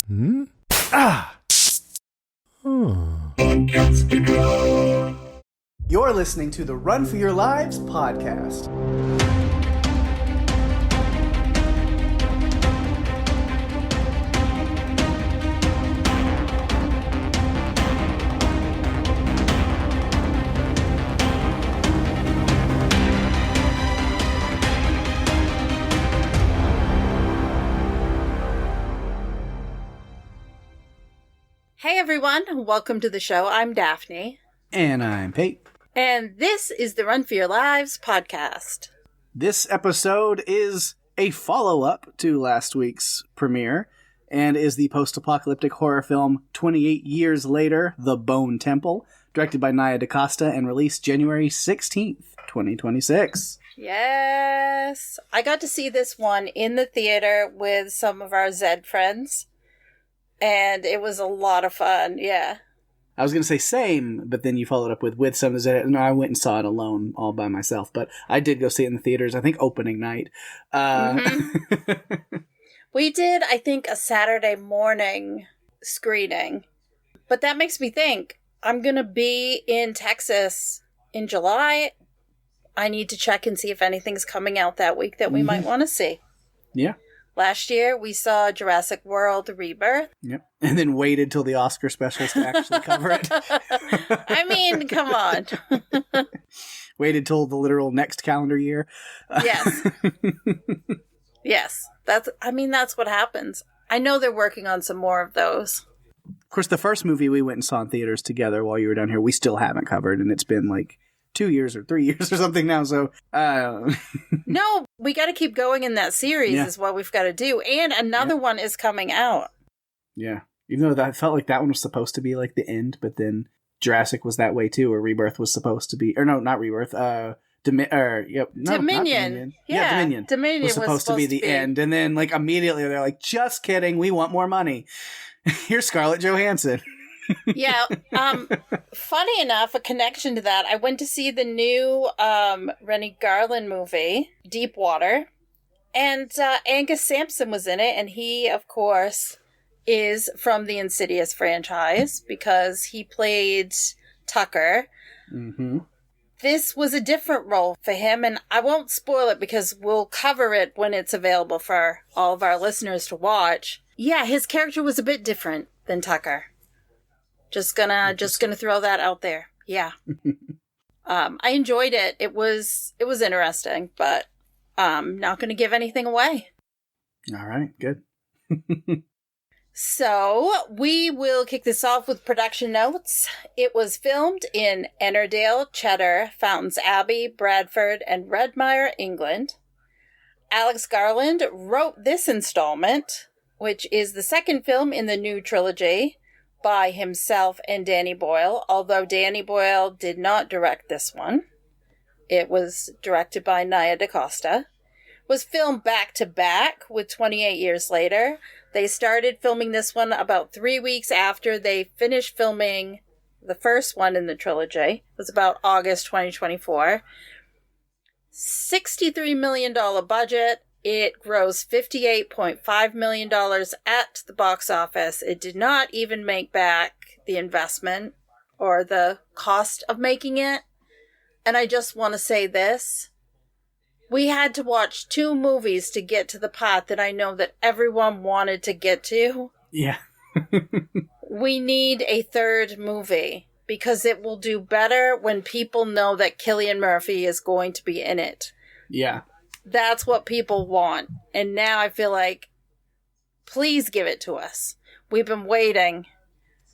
Hmm? Ah! You're listening to the Run for Your Lives podcast. Hey everyone, welcome to the show. I'm Daphne. And I'm Pate. And this is the Run for Your Lives podcast. This episode is a follow-up to last week's premiere and is the post-apocalyptic horror film 28 Years Later, The Bone Temple, directed by Nia DaCosta and released January 16th, 2026. Yes. I got to see this one in the theater with some of our Zed friends. And it was a lot of fun, yeah. I was going to say same, but then you followed up with some of it. No, I went and saw it alone, all by myself. But I did go see it in the theaters, I think, opening night. We did, I think, a Saturday morning screening. But that makes me think, I'm going to be in Texas in July. I need to check and see if anything's coming out that week that we might want to see. Yeah. Last year, we saw Jurassic World Rebirth. Yep. And then waited till the Oscar specials to actually cover it. I mean, come on. Waited till the literal next calendar year. Yes. Yes. That's what happens. I know they're working on some more of those. Of course, the first movie we went and saw in theaters together while you were down here, we still haven't covered, and it's been like 2 years or 3 years or something now, so... No, we got to keep going in that series is what we've got to do. And another one is coming out. Yeah. Even though I felt like that one was supposed to be like the end, but then Jurassic was that way too, or Rebirth was supposed to be... Or no, not Rebirth. Dominion. Yeah, Dominion. Dominion was supposed to be the end. And then like immediately they're like, just kidding, we want more money. Here's Scarlett Johansson. Yeah. Funny enough, a connection to that, I went to see the new Rennie Garland movie, Deep Water, and Angus Sampson was in it, and he, of course, is from the Insidious franchise because he played Tucker. Mm-hmm. This was a different role for him, and I won't spoil it because we'll cover it when it's available for all of our listeners to watch. Yeah, his character was a bit different than Tucker. Just gonna throw that out there. Yeah. I enjoyed it. It was interesting, but not gonna give anything away. All right, good. So we will kick this off with production notes. It was filmed in Ennerdale, Cheddar, Fountains Abbey, Bradford, and Redmire, England. Alex Garland wrote this installment, which is the second film in the new trilogy, by himself and Danny Boyle, although Danny Boyle did not direct this one. It was directed by Nia DaCosta. Was filmed back-to-back with 28 Years Later. They started filming this one about 3 weeks after they finished filming the first one in the trilogy. It was about August 2024. $63 million budget. It grossed $58.5 million at the box office. It did not even make back the investment or the cost of making it. And I just want to say this. We had to watch 2 movies to get to the part that I know that everyone wanted to get to. Yeah. We need a third movie because it will do better when people know that Cillian Murphy is going to be in it. Yeah. That's what people want. And now I feel like, please give it to us. We've been waiting.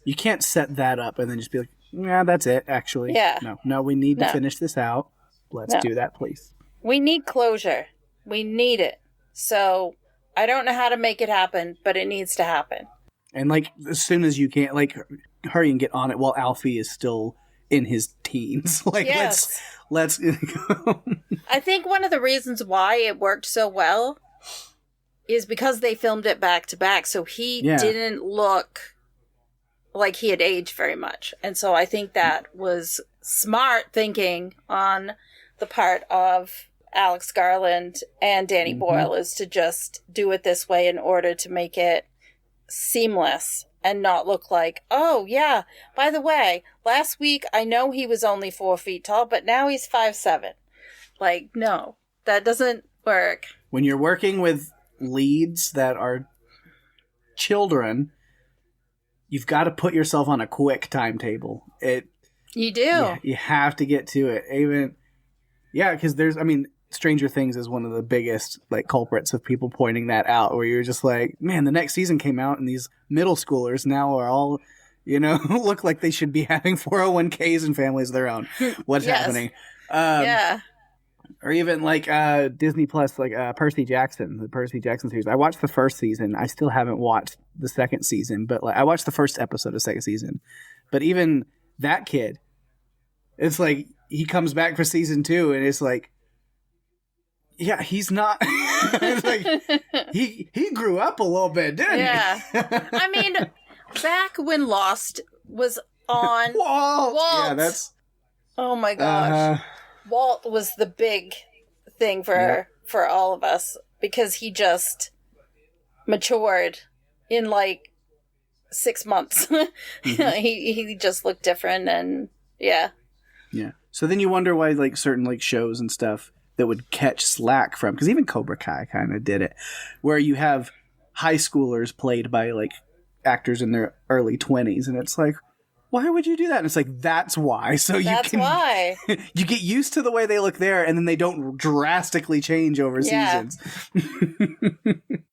You can't set that up and then just be like, yeah, that's it, actually. Yeah. No, we need to finish this out. Let's do that, please. We need closure. We need it. So, I don't know how to make it happen, but it needs to happen. And, like, as soon as you can, like, hurry and get on it while Alfie is still in his teens. Like, yes. let's go. I think one of the reasons why it worked so well is because they filmed it back to back, so he didn't look like he had aged very much. And so I think that was smart thinking on the part of Alex Garland and Danny Boyle, is to just do it this way in order to make it seamless and not look like, oh, yeah, by the way, last week I know he was only 4 feet tall, but now he's 5'7". Like, no, that doesn't work. When you're working with leads that are children, you've got to put yourself on a quick timetable. You do. Yeah, you have to get to it. Even, because Stranger Things is one of the biggest culprits of people pointing that out, where you're just like, man, the next season came out and these middle schoolers now are all, look like they should be having 401ks and families of their own. What's happening? Yeah. Or even Disney Plus, Percy Jackson, the Percy Jackson series. I watched the first season. I still haven't watched the second season, but I watched the first episode of the second season. But even that kid, it's like he comes back for season 2, and it's like, yeah, he's not. It's like he grew up a little bit, didn't he? I mean, back when Lost was on Walt. Yeah, that's. Oh my gosh. Walt was the big thing for all of us, because he just matured in 6 months. Mm-hmm. he just looked different, and yeah. So then you wonder why certain shows and stuff that would catch slack from, because even Cobra Kai kind of did it, where you have high schoolers played by actors in their early 20s, and it's like, why would you do that? And it's like, that's why. So why. You get used to the way they look there, and then they don't drastically change over seasons.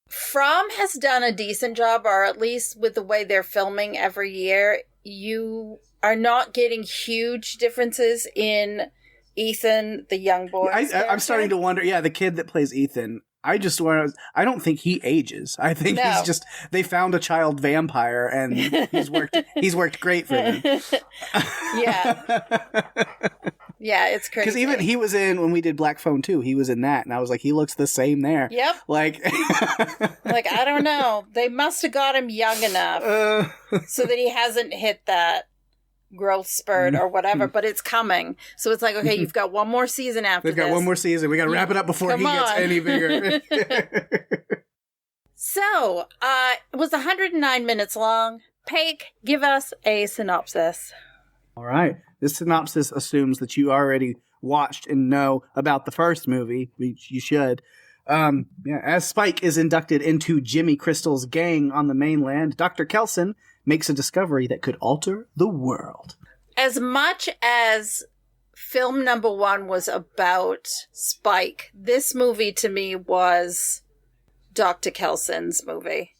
From has done a decent job, or at least with the way they're filming every year. You are not getting huge differences in Ethan, the young boy. I'm starting to wonder. Yeah, the kid that plays Ethan. I don't think he ages. I think he's just, they found a child vampire, and he's worked great for them. Yeah, it's crazy. Because even he was in, when we did Black Phone 2, he was in that, and I was like, he looks the same there. Yep. I don't know. They must have got him young enough so that he hasn't hit that growth spurt or whatever, but it's coming. So it's like, okay, you've got one more season after this. They've got one more season. We got to wrap it up before he gets any bigger. So, it was 109 minutes long. Pake, give us a synopsis. All right. This synopsis assumes that you already watched and know about the first movie, which you should. As Spike is inducted into Jimmy Crystal's gang on the mainland, Dr. Kelson makes a discovery that could alter the world. As much as film number 1 was about Spike, this movie to me was Dr. Kelson's movie.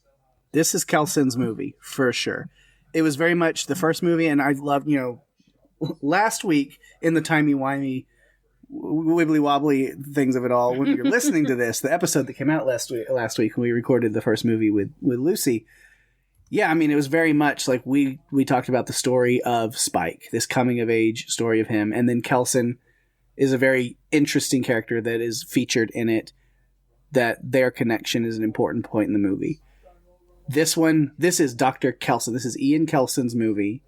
This is Kelson's movie, for sure. It was very much the first movie, and I loved, last week in the timey-wimey, wibbly-wobbly things of it all, when you're listening to this, the episode that came out last week when we recorded the first movie with Lucy, it was very much like we talked about the story of Spike, this coming-of-age story of him, and then Kelson is a very interesting character that is featured in it, that their connection is an important point in the movie. This is Dr. Kelson. This is Ian Kelson's movie.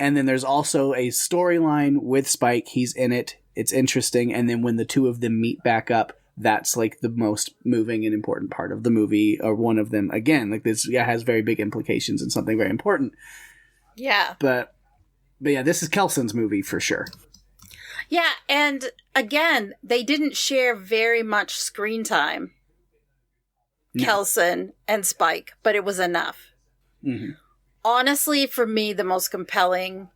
And then there's also a storyline with Spike. He's in it. It's interesting. And then when the two of them meet back up, that's the most moving and important part of the movie, or one of them. Again, this has very big implications and something very important. Yeah. But yeah, this is Kelson's movie for sure. Yeah, and again, they didn't share very much screen time. No. Kelson and Spike, but it was enough. Mm-hmm. Honestly, for me, the most compelling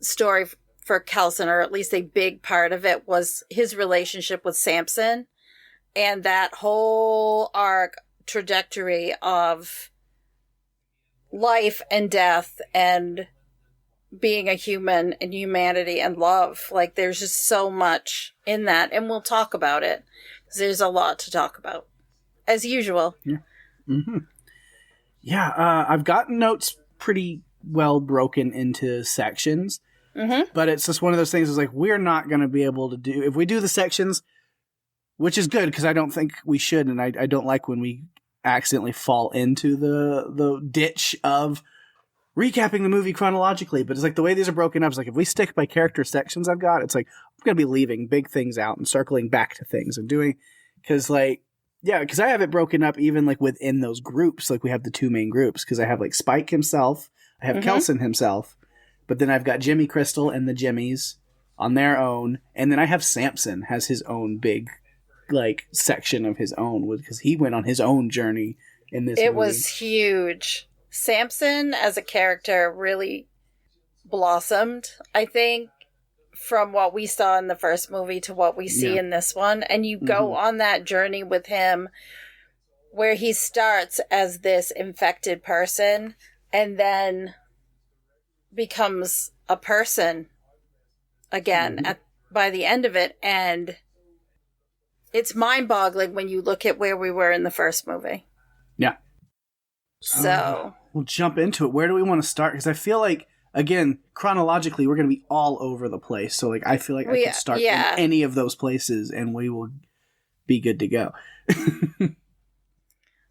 story for Kelson, or at least a big part of it, was his relationship with Samson, and that whole arc trajectory of life and death and being a human and humanity and love. There's just so much in that, and we'll talk about it, because there's a lot to talk about. As usual. Yeah. Mm-hmm. Yeah, I've gotten notes pretty well broken into sections, but it's just one of those things, is we're not going to be able to do, if we do the sections, which is good, because I don't think we should, and I don't like when we accidentally fall into the ditch of recapping the movie chronologically, but it's the way these are broken up, is if we stick by character sections I'm going to be leaving big things out and circling back to things and doing, because Yeah, because I have it broken up even like within those groups. Like we have the two main groups because I have like Spike himself, I have Kelson himself, but then I've got Jimmy Crystal and the Jimmies on their own, and then I have Samson has his own big like section of his own because he went on his own journey in this movie. It was huge. Samson as a character really blossomed, I think, from what we saw in the first movie to what we see in this one. And you go on that journey with him where he starts as this infected person and then becomes a person again by the end of it. And it's mind-boggling when you look at where we were in the first movie. Yeah. So we'll jump into it. Where do we want to start? Because I feel like, again, chronologically, we're going to be all over the place. So, like, I feel like I could start in any of those places, and we will be good to go.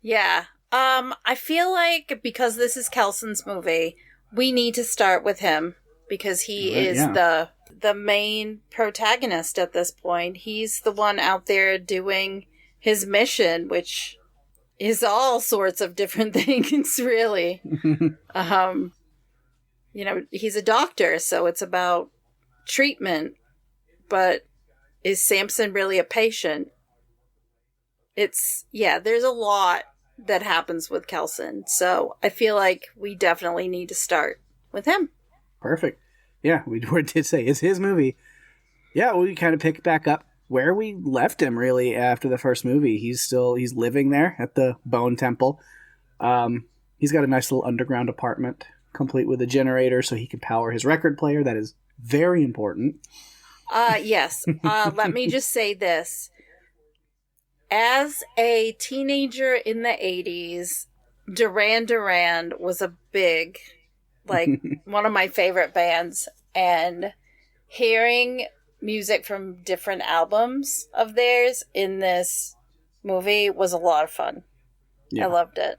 Yeah. I feel like because this is Kelson's movie, we need to start with him because he is the main protagonist at this point. He's the one out there doing his mission, which is all sorts of different things, really. You know, he's a doctor, so it's about treatment. But is Samson really a patient? There's a lot that happens with Kelson. So I feel like we definitely need to start with him. Perfect. Yeah, we did say it's his movie. Yeah, we kind of pick back up where we left him, really, after the first movie. He's living there at the Bone Temple. He's got a nice little underground apartment, complete with a generator so he can power his record player. That is very important. Yes. Let me just say this. As a teenager in the 80s, Duran Duran was a big, like, one of my favorite bands. And hearing music from different albums of theirs in this movie was a lot of fun. Yeah. I loved it.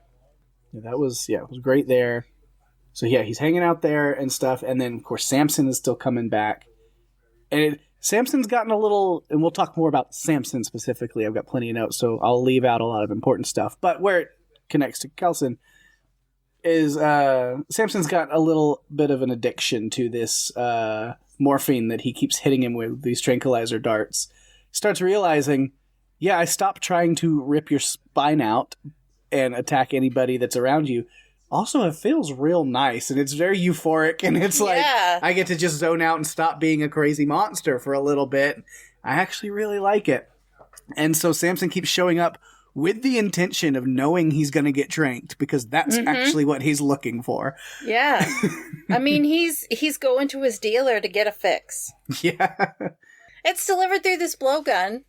Yeah, it was great there. So yeah, he's hanging out there and stuff, and then of course Samson is still coming back. And Samson's gotten a little, and we'll talk more about Samson specifically. I've got plenty of notes, so I'll leave out a lot of important stuff. But where it connects to Kelson is Samson's got a little bit of an addiction to this morphine that he keeps hitting him with, these tranquilizer darts. He starts realizing, yeah, I stopped trying to rip your spine out and attack anybody that's around you. Also, it feels real nice, and it's very euphoric, and it's like, I get to just zone out and stop being a crazy monster for a little bit. I actually really like it. And so Samson keeps showing up with the intention of knowing he's going to get tranked, because that's actually what he's looking for. Yeah. I mean, he's going to his dealer to get a fix. Yeah. It's delivered through this blowgun,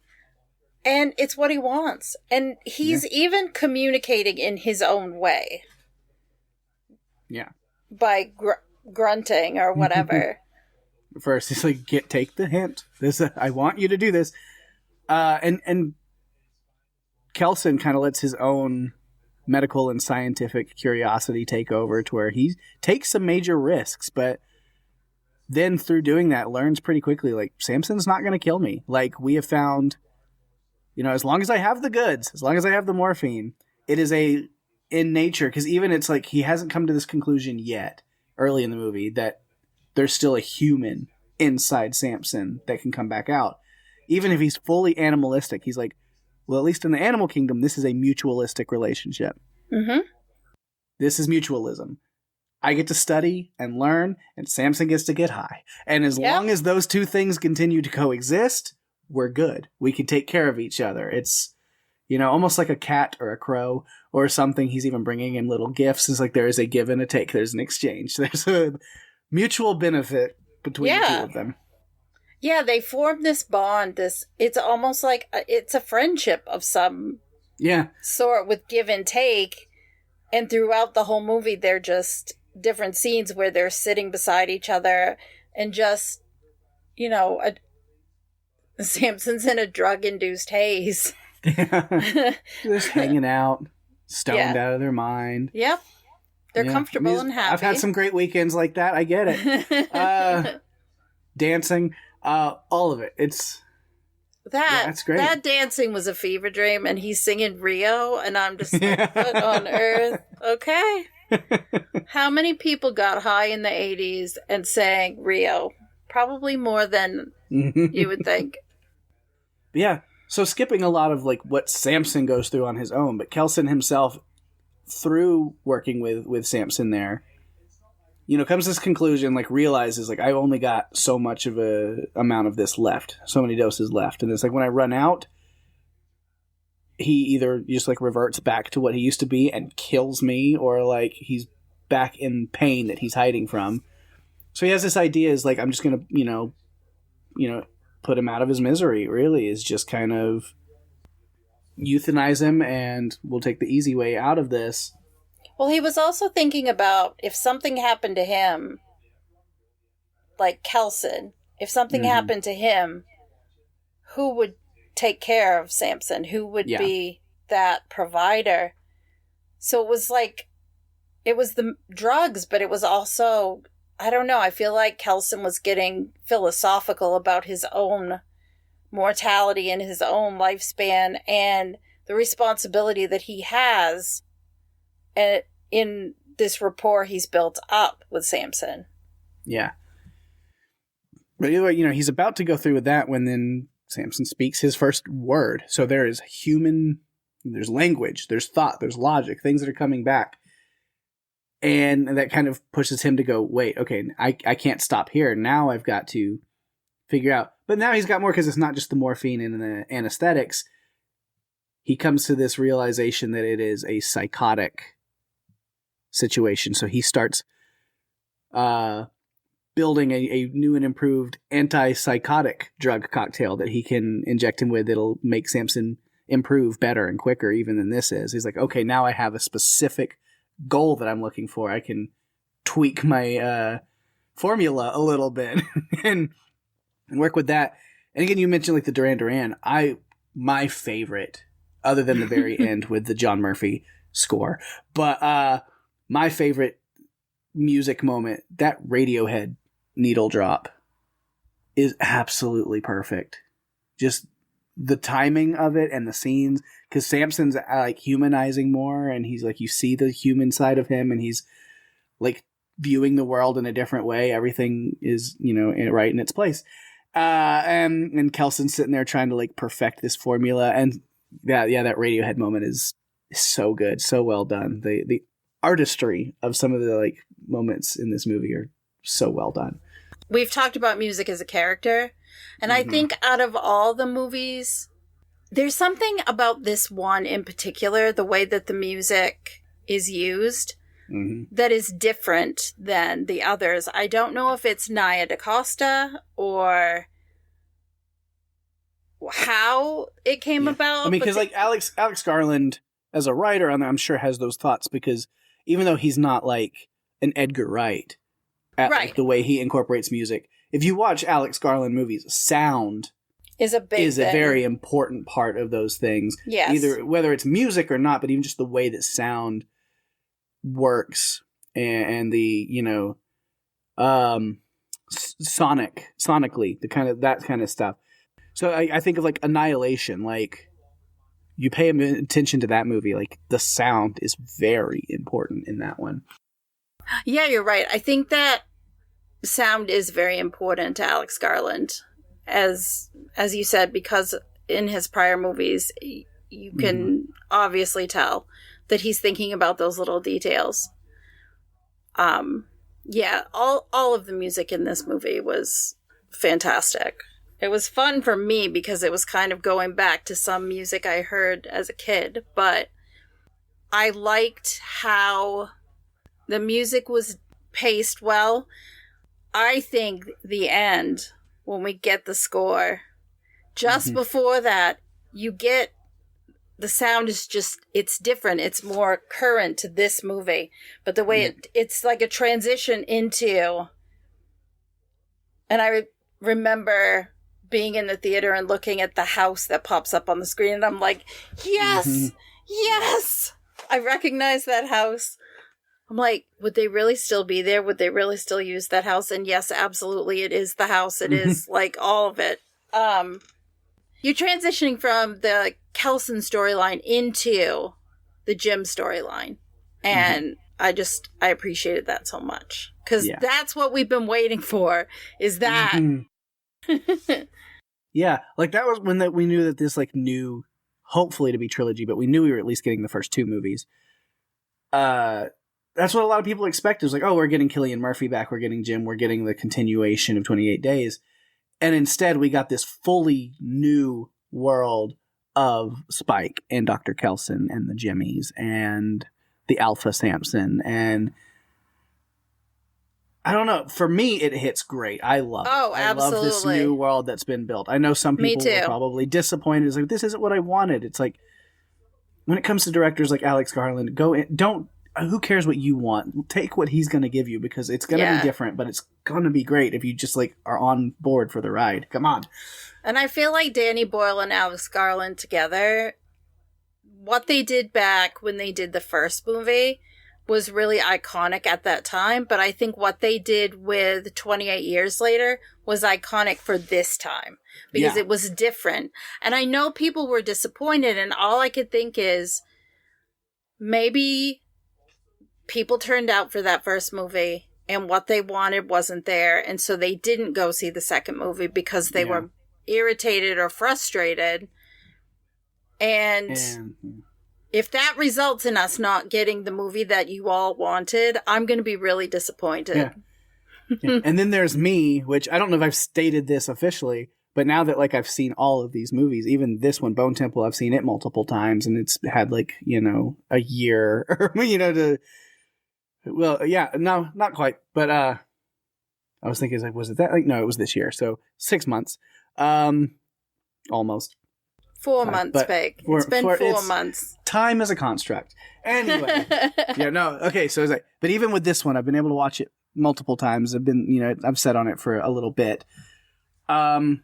and it's what he wants. And he's even communicating in his own way. Yeah. By grunting or whatever. First, he's like, take the hint. I want you to do this. And Kelson kind of lets his own medical and scientific curiosity take over to where he takes some major risks, but then through doing that learns pretty quickly, like, Samson's not going to kill me. Like, we have found, as long as I have the goods, as long as I have the morphine, it is in nature, because even it's like he hasn't come to this conclusion yet early in the movie that there's still a human inside Samson that can come back out. Even if he's fully animalistic, he's like, well, at least in the animal kingdom, this is a mutualistic relationship. Mm-hmm. This is mutualism. I get to study and learn, and Samson gets to get high. And as long as those two things continue to coexist, we're good. We can take care of each other. It's, almost like a cat or a crow or something. He's even bringing in little gifts. It's like there is a give and a take. There's an exchange. There's a mutual benefit between the two of them. Yeah, they form this bond. It's almost like it's a friendship of some sort with give and take. And throughout the whole movie, they're just different scenes where they're sitting beside each other and just, Samson's in a drug-induced haze. Just hanging out, stoned out of their mind. Yep. They're comfortable and happy. I've had some great weekends like that. I get it. Dancing, all of it. That's great. That dancing was a fever dream, and he's singing Rio, and I'm just like, what on earth? Okay. How many people got high in the 80s and sang Rio? Probably more than you would think. Yeah. So skipping a lot of like what Samson goes through on his own, but Kelson himself, through working with Samson there, comes to this conclusion, like realizes like I've only got so much of a amount of this left, so many doses left. And it's like when I run out, he either just like reverts back to what he used to be and kills me, or like he's back in pain that he's hiding from. So he has this idea is like, I'm just going to, put him out of his misery, really, is just kind of euthanize him and we'll take the easy way out of this. Well, he was also thinking about if something happened to him, like Kelson, if something happened to him, who would take care of Samson? Who would be that provider? So it was like, it was the drugs, but it was also, I don't know, I feel like Kelson was getting philosophical about his own mortality and his own lifespan and the responsibility that he has in this rapport he's built up with Samson. Yeah. But either way, he's about to go through with that when then Samson speaks his first word. So there is there's language, there's thought, there's logic, things that are coming back. And that kind of pushes him to go, wait, okay, I can't stop here. Now I've got to figure out. But now he's got more because it's not just the morphine and the anesthetics. He comes to this realization that it is a psychotic situation. So he starts building a new and improved antipsychotic drug cocktail that he can inject him with. That'll make Samson improve better and quicker even than this is. He's like, okay, now I have a specific goal that I'm looking for. I can tweak my formula a little bit and work with that. And again, you mentioned like the Duran Duran. My favorite, other than the very end with the John Murphy score, but my favorite music moment, that Radiohead needle drop is absolutely perfect. Just the timing of it and the scenes, because Samson's like humanizing more, and he's like, you see the human side of him, and he's like viewing the world in a different way. Everything is, right in its place. And Kelson's sitting there trying to like perfect this formula, and that Radiohead moment is so good, so well done. The artistry of some of the like moments in this movie are so well done. We've talked about music as a character, and I think out of all the movies, there's something about this one in particular, the way that the music is used, that is different than the others. I don't know if it's Nia DaCosta or how it came about. I mean, because like Alex Garland as a writer, I'm sure has those thoughts, because even though he's not like an Edgar Wright at like, the way he incorporates music, if you watch Alex Garland movies, sound is a very important part of those things. Yes. Either whether it's music or not, but even just the way that sound works and the sonically, that kind of stuff. So I think of like Annihilation, like you pay attention to that movie, like the sound is very important in that one. Yeah, you're right. I think that sound is very important to Alex Garland, as you said, because in his prior movies, you can obviously tell that he's thinking about those little details. Yeah, all of the music in this movie was fantastic. It was fun for me because it was kind of going back to some music I heard as a kid, but I liked how the music was paced well. I think the end, when we get the score, just before that, you get the sound is just, it's different. It's more current to this movie. But the way it's like a transition into, and I remember being in the theater and looking at the house that pops up on the screen, and I'm like, yes, yes, I recognize that house. I'm like, would they really still be there? Would they really still use that house? And yes, absolutely, it is the house. It is like all of it. You're transitioning from the Kelson storyline into the Jim storyline. And I appreciated that so much. Because that's what we've been waiting for, is that. Mm-hmm. Yeah, like that was when we knew that this like new, hopefully to be trilogy, but we knew we were at least getting the first 2 movies. That's what a lot of people expected. It was like, oh, we're getting Cillian Murphy back, we're getting Jim, we're getting the continuation of 28 Days. And instead, we got this fully new world of Spike and Dr. Kelson and the Jimmies and the Alpha Samson. And I don't know. For me, it hits great. I love it. I absolutely. love this new world that's been built. I know some people were probably disappointed. It's like, this isn't what I wanted. It's like, when it comes to directors like Alex Garland, who cares what you want? Take what he's going to give you, because it's going to be different, but it's going to be great if you just like are on board for the ride. Come on. And I feel like Danny Boyle and Alex Garland together, what they did back when they did the first movie was really iconic at that time. But I think what they did with 28 Years Later was iconic for this time, because it was different. And I know people were disappointed, and all I could think is maybe people turned out for that first movie and what they wanted wasn't there. And so they didn't go see the second movie because they were irritated or frustrated. And if that results in us not getting the movie that you all wanted, I'm going to be really disappointed. Yeah. And then there's me, which I don't know if I've stated this officially, but now that like I've seen all of these movies, even this one, Bone Temple, I've seen it multiple times, and it's had like, a year or, to... Well, yeah, no, not quite. But I was thinking, like, was it that? Like, no, it was this year. So 6 months. Almost. 4 months, Pake. It's been 4 months. Time is a construct. Anyway. Okay, so it's like, but even with this one, I've been able to watch it multiple times. I've been, I've sat on it for a little bit. Even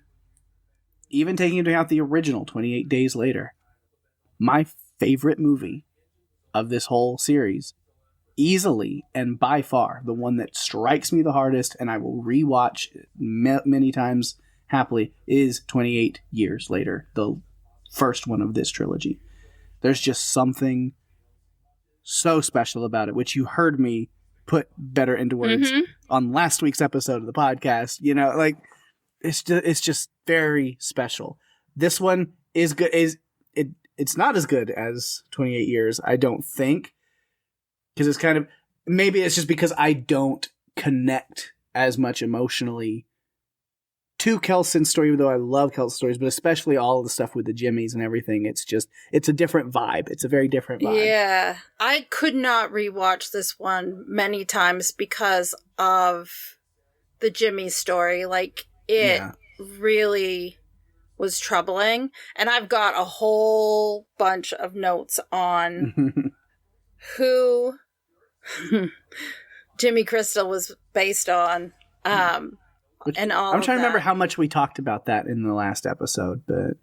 taking into account the original 28 Days Later, my favorite movie of this whole series, easily and by far the one that strikes me the hardest and I will rewatch many times happily, is 28 Years Later, the first one of this trilogy. There's just something so special about it, which you heard me put better into words on last week's episode of the podcast. It's just very special. This one is good. It's not as good as 28 Years, I don't think. Because it's kind of, maybe it's just because I don't connect as much emotionally to Kelson's story, even though I love Kelson's stories, but especially all of the stuff with the Jimmies and everything. It's a different vibe. It's a very different vibe. Yeah. I could not rewatch this one many times because of the Jimmy story. Like, it really was troubling. And I've got a whole bunch of notes on who Jimmy Crystal was based on, and all. I'm trying to remember how much we talked about that in the last episode, but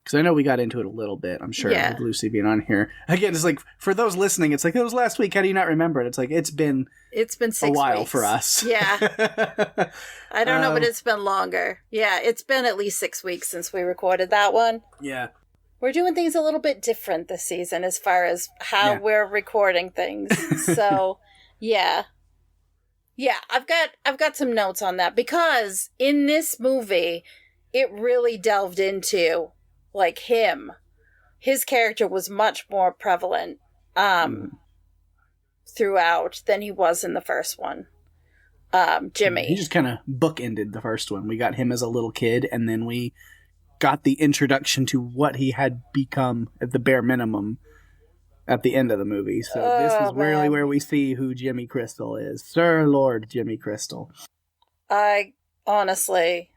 because I know we got into it a little bit, I'm sure, with Lucy being on here. Again, it's like, for those listening, it's like, it was last week, how do you not remember it? It's like, it's been 6 a while weeks for us. Yeah. I don't know, but it's been longer. Yeah, it's been at least 6 weeks since we recorded that one. Yeah. We're doing things a little bit different this season as far as how we're recording things. So, yeah. Yeah, I've got some notes on that, because in this movie, it really delved into, like, him. His character was much more prevalent throughout than he was in the first one. Jimmy. He just kind of bookended the first one. We got him as a little kid, and then we got the introduction to what he had become at the bare minimum at the end of the movie. So this is really where we see who Jimmy Crystal is. Sir Lord Jimmy Crystal. Honestly,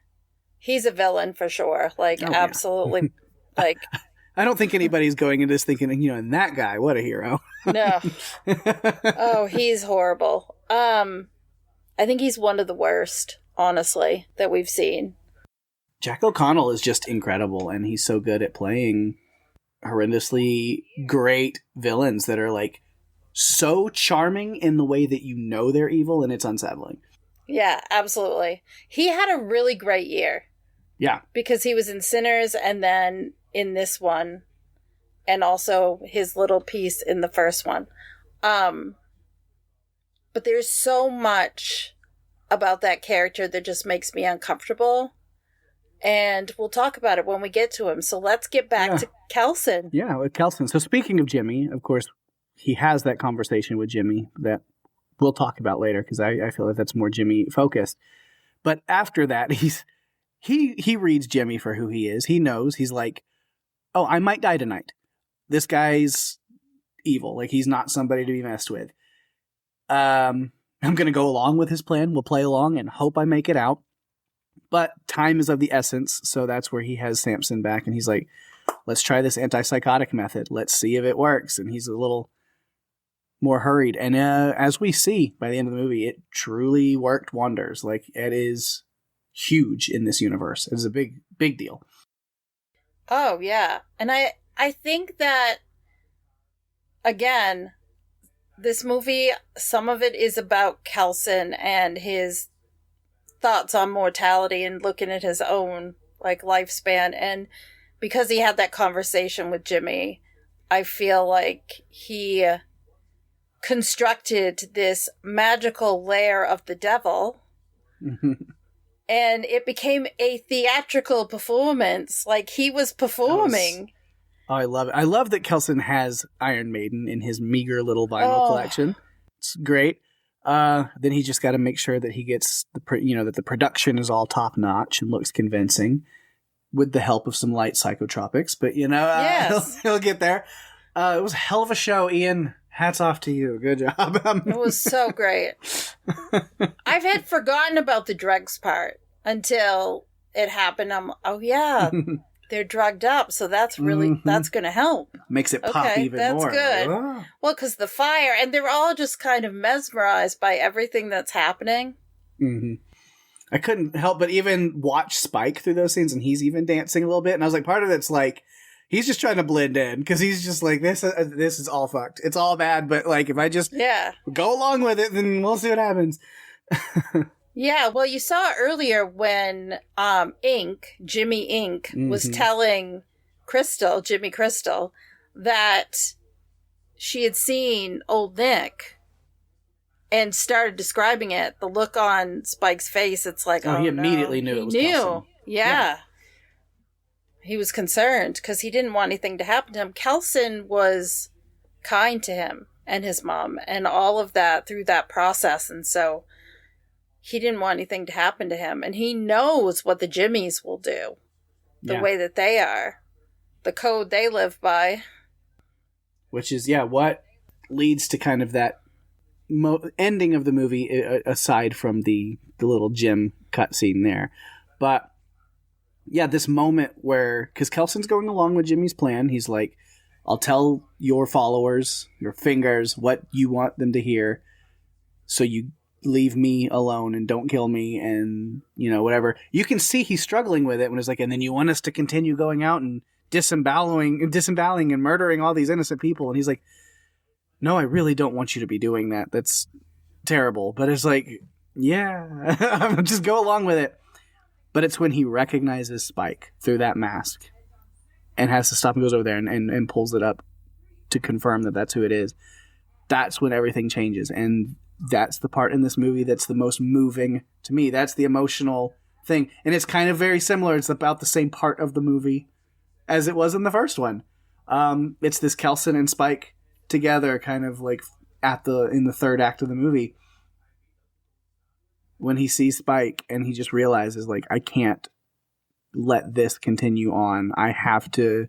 he's a villain for sure. Like, absolutely. Like, I don't think anybody's going into this thinking, and that guy, what a hero. No. Oh, he's horrible. I think he's one of the worst, honestly, that we've seen. Jack O'Connell is just incredible, and he's so good at playing horrendously great villains that are, like, so charming in the way that they're evil, and it's unsettling. Yeah, absolutely. He had a really great year. Yeah. Because he was in Sinners and then in this one, and also his little piece in the first one. But there's so much about that character that just makes me uncomfortable. And we'll talk about it when we get to him. So let's get back to Kelson. Yeah, with Kelson. So speaking of Jimmy, of course, he has that conversation with Jimmy that we'll talk about later because I feel like that's more Jimmy focused. But after that, he reads Jimmy for who he is. He knows. He's like, oh, I might die tonight. This guy's evil. Like, he's not somebody to be messed with. I'm going to go along with his plan. We'll play along and hope I make it out. But time is of the essence, so that's where he has Samson back, and he's like, let's try this antipsychotic method. Let's see if it works. And he's a little more hurried. And as we see by the end of the movie, it truly worked wonders. Like, it is huge in this universe. It is a big, big deal. Oh, yeah. And I think that, again, this movie, some of it is about Kelson and his thoughts on mortality and looking at his own like lifespan. And because he had that conversation with Jimmy, I feel like he constructed this magical lair of the devil and it became a theatrical performance. Like, he was performing. Oh, I love it. I love that Kelson has Iron Maiden in his meager little vinyl collection. It's great. Then he just got to make sure that he gets that the production is all top notch and looks convincing, with the help of some light psychotropics. But yes. he'll get there. It was a hell of a show, Ian. Hats off to you. Good job. It was so great. I've had forgotten about the drugs part until it happened. Oh yeah, they're drugged up, so that's really that's going to help. Makes it pop even that's more. Good. Oh. Well, because the fire, and they're all just kind of mesmerized by everything that's happening. Mm-hmm. I couldn't help but even watch Spike through those scenes, and he's even dancing a little bit. And I was like, part of it's like, he's just trying to blend in because he's just like, this is all fucked. It's all bad, but like, if I just go along with it, then we'll see what happens. Yeah, well, you saw earlier when Jimmy Ink, was telling Jimmy Crystal, that she had seen old Nick and started describing it. The look on Spike's face, it's like, he immediately knew it was Kelson. Yeah. He was concerned because he didn't want anything to happen to him. Kelson was kind to him and his mom and all of that through that process. And so he didn't want anything to happen to him. And he knows what the Jimmies will do, the way that they are, the code they live by. Which is, what leads to kind of that ending of the movie, aside from the little Jim cutscene there. But this moment where, because Kelson's going along with Jimmy's plan, he's like, I'll tell your followers, your fingers, what you want them to hear, so you leave me alone and don't kill me, and whatever. You can see he's struggling with it when it's like, and then you want us to continue going out and disemboweling and murdering all these innocent people, and he's like, no, I really don't want you to be doing that. That's terrible. But it's like, just go along with it. But it's when he recognizes Spike through that mask and has to stop and goes over there and pulls it up to confirm that that's who it is. That's when everything changes. And that's the part in this movie that's the most moving to me. That's the emotional thing. And it's kind of very similar. It's about the same part of the movie as it was in the first one. It's this Kelson and Spike together kind of like in the third act of the movie. When he sees Spike and he just realizes, like, I can't let this continue on. I have to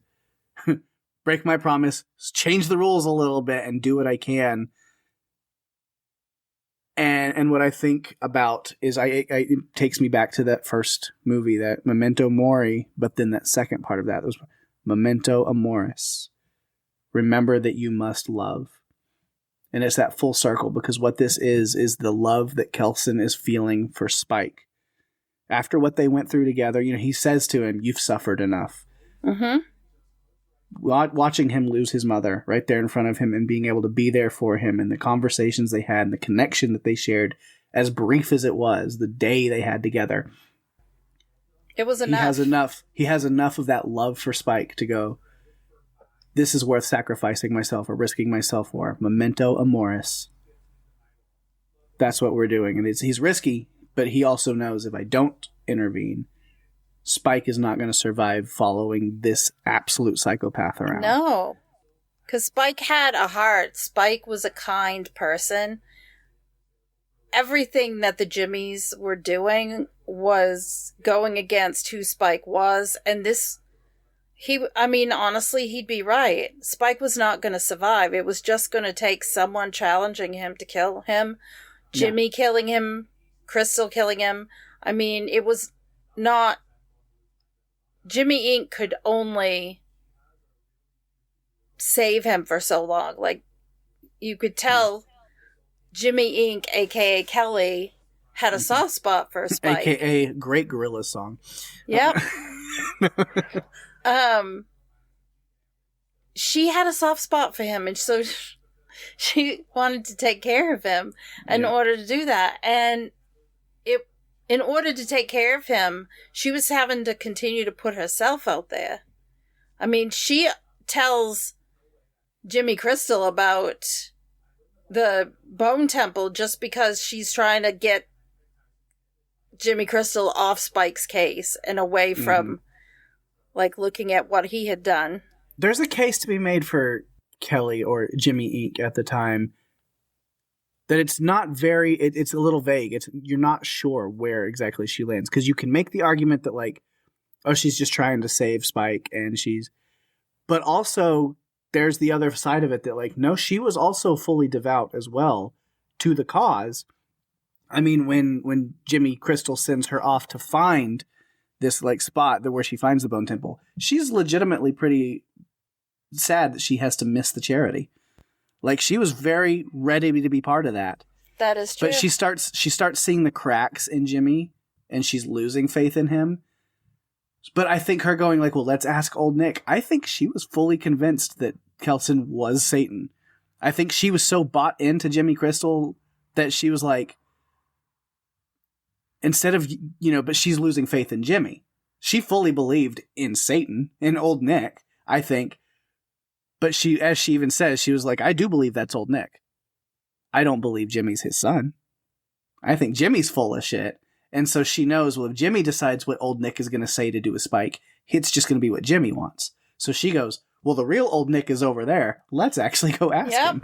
break my promise, change the rules a little bit, and do what I can. And what I think about is it takes me back to that first movie, that Memento Mori, but then that second part of that was Memento Amoris. Remember that you must love. And it's that full circle, because what this is the love that Kelson is feeling for Spike. After what they went through together, he says to him, you've suffered enough. Mm-hmm. Watching him lose his mother right there in front of him and being able to be there for him, and the conversations they had and the connection that they shared, as brief as it was, the day they had together. It was enough. He has enough of that love for Spike to go, this is worth sacrificing myself or risking myself for. Memento amoris. That's what we're doing. And he's risky, but he also knows if I don't intervene, Spike is not going to survive following this absolute psychopath around. No. Because Spike had a heart. Spike was a kind person. Everything that the Jimmies were doing was going against who Spike was. And honestly, he'd be right. Spike was not going to survive. It was just going to take someone challenging him to kill him. Jimmy killing him. Crystal killing him. I mean, it was not... Jimmy Inc. could only save him for so long. Like, you could tell Jimmy Inc., a.k.a. Kelly, had a soft spot for Spike. A.k.a. great Gorillaz song. Yep. She had a soft spot for him, and so she wanted to take care of him in order to do that. And in order to take care of him, she was having to continue to put herself out there. I mean, she tells Jimmy Crystal about the Bone Temple just because she's trying to get Jimmy Crystal off Spike's case and away from, like, looking at what he had done. There's a case to be made for Kelly or Jimmy Inc. at the time that it's not very, it's a little vague. You're not sure where exactly she lands. Because you can make the argument that, like, oh, she's just trying to save Spike and but also there's the other side of it that, like, no, she was also fully devout as well to the cause. I mean, when Jimmy Crystal sends her off to find this, like, spot where she finds the Bone Temple, she's legitimately pretty sad that she has to miss the charity. Like, she was very ready to be part of that. That is true. But she starts seeing the cracks in Jimmy, and she's losing faith in him. But I think her going, like, well, let's ask old Nick. I think she was fully convinced that Kelson was Satan. I think she was so bought into Jimmy Crystal that she was like, instead of, but she's losing faith in Jimmy. She fully believed in Satan, in old Nick, I think. But she, as she even says, she was like, I do believe that's old Nick. I don't believe Jimmy's his son. I think Jimmy's full of shit. And so she knows, well, if Jimmy decides what old Nick is going to say to do with Spike, it's just going to be what Jimmy wants. So she goes, well, the real old Nick is over there. Let's actually go ask him.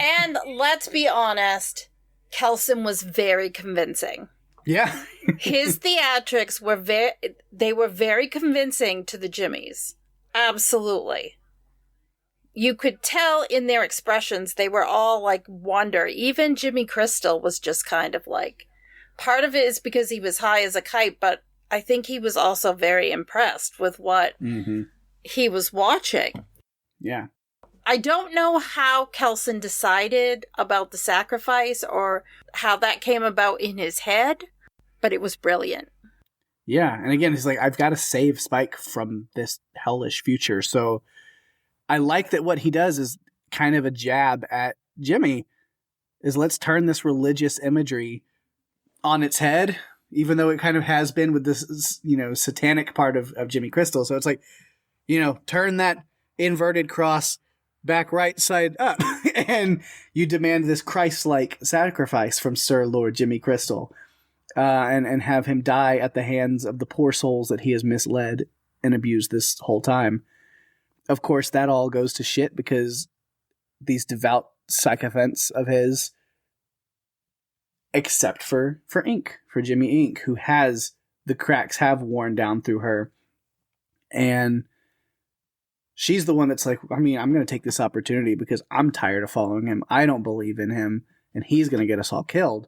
And let's be honest, Kelson was very convincing. Yeah. His theatrics were very convincing to the Jimmies. Absolutely. You could tell in their expressions, they were all like wonder. Even Jimmy Crystal was just kind of like, part of it is because he was high as a kite, but I think he was also very impressed with what he was watching. Yeah. I don't know how Kelson decided about the sacrifice or how that came about in his head, but it was brilliant. Yeah. And again, he's like, I've got to save Spike from this hellish future. So I like that what he does is kind of a jab at Jimmy, is let's turn this religious imagery on its head, even though it kind of has been with this, satanic part of Jimmy Crystal. So it's like, turn that inverted cross back right side up and you demand this Christ-like sacrifice from Sir Lord Jimmy Crystal, and have him die at the hands of the poor souls that he has misled and abused this whole time. Of course, that all goes to shit because these devout sycophants of his, except for Ink, for Jimmy Ink, who has the cracks have worn down through her. And she's the one that's like, I'm going to take this opportunity because I'm tired of following him. I don't believe in him and he's going to get us all killed.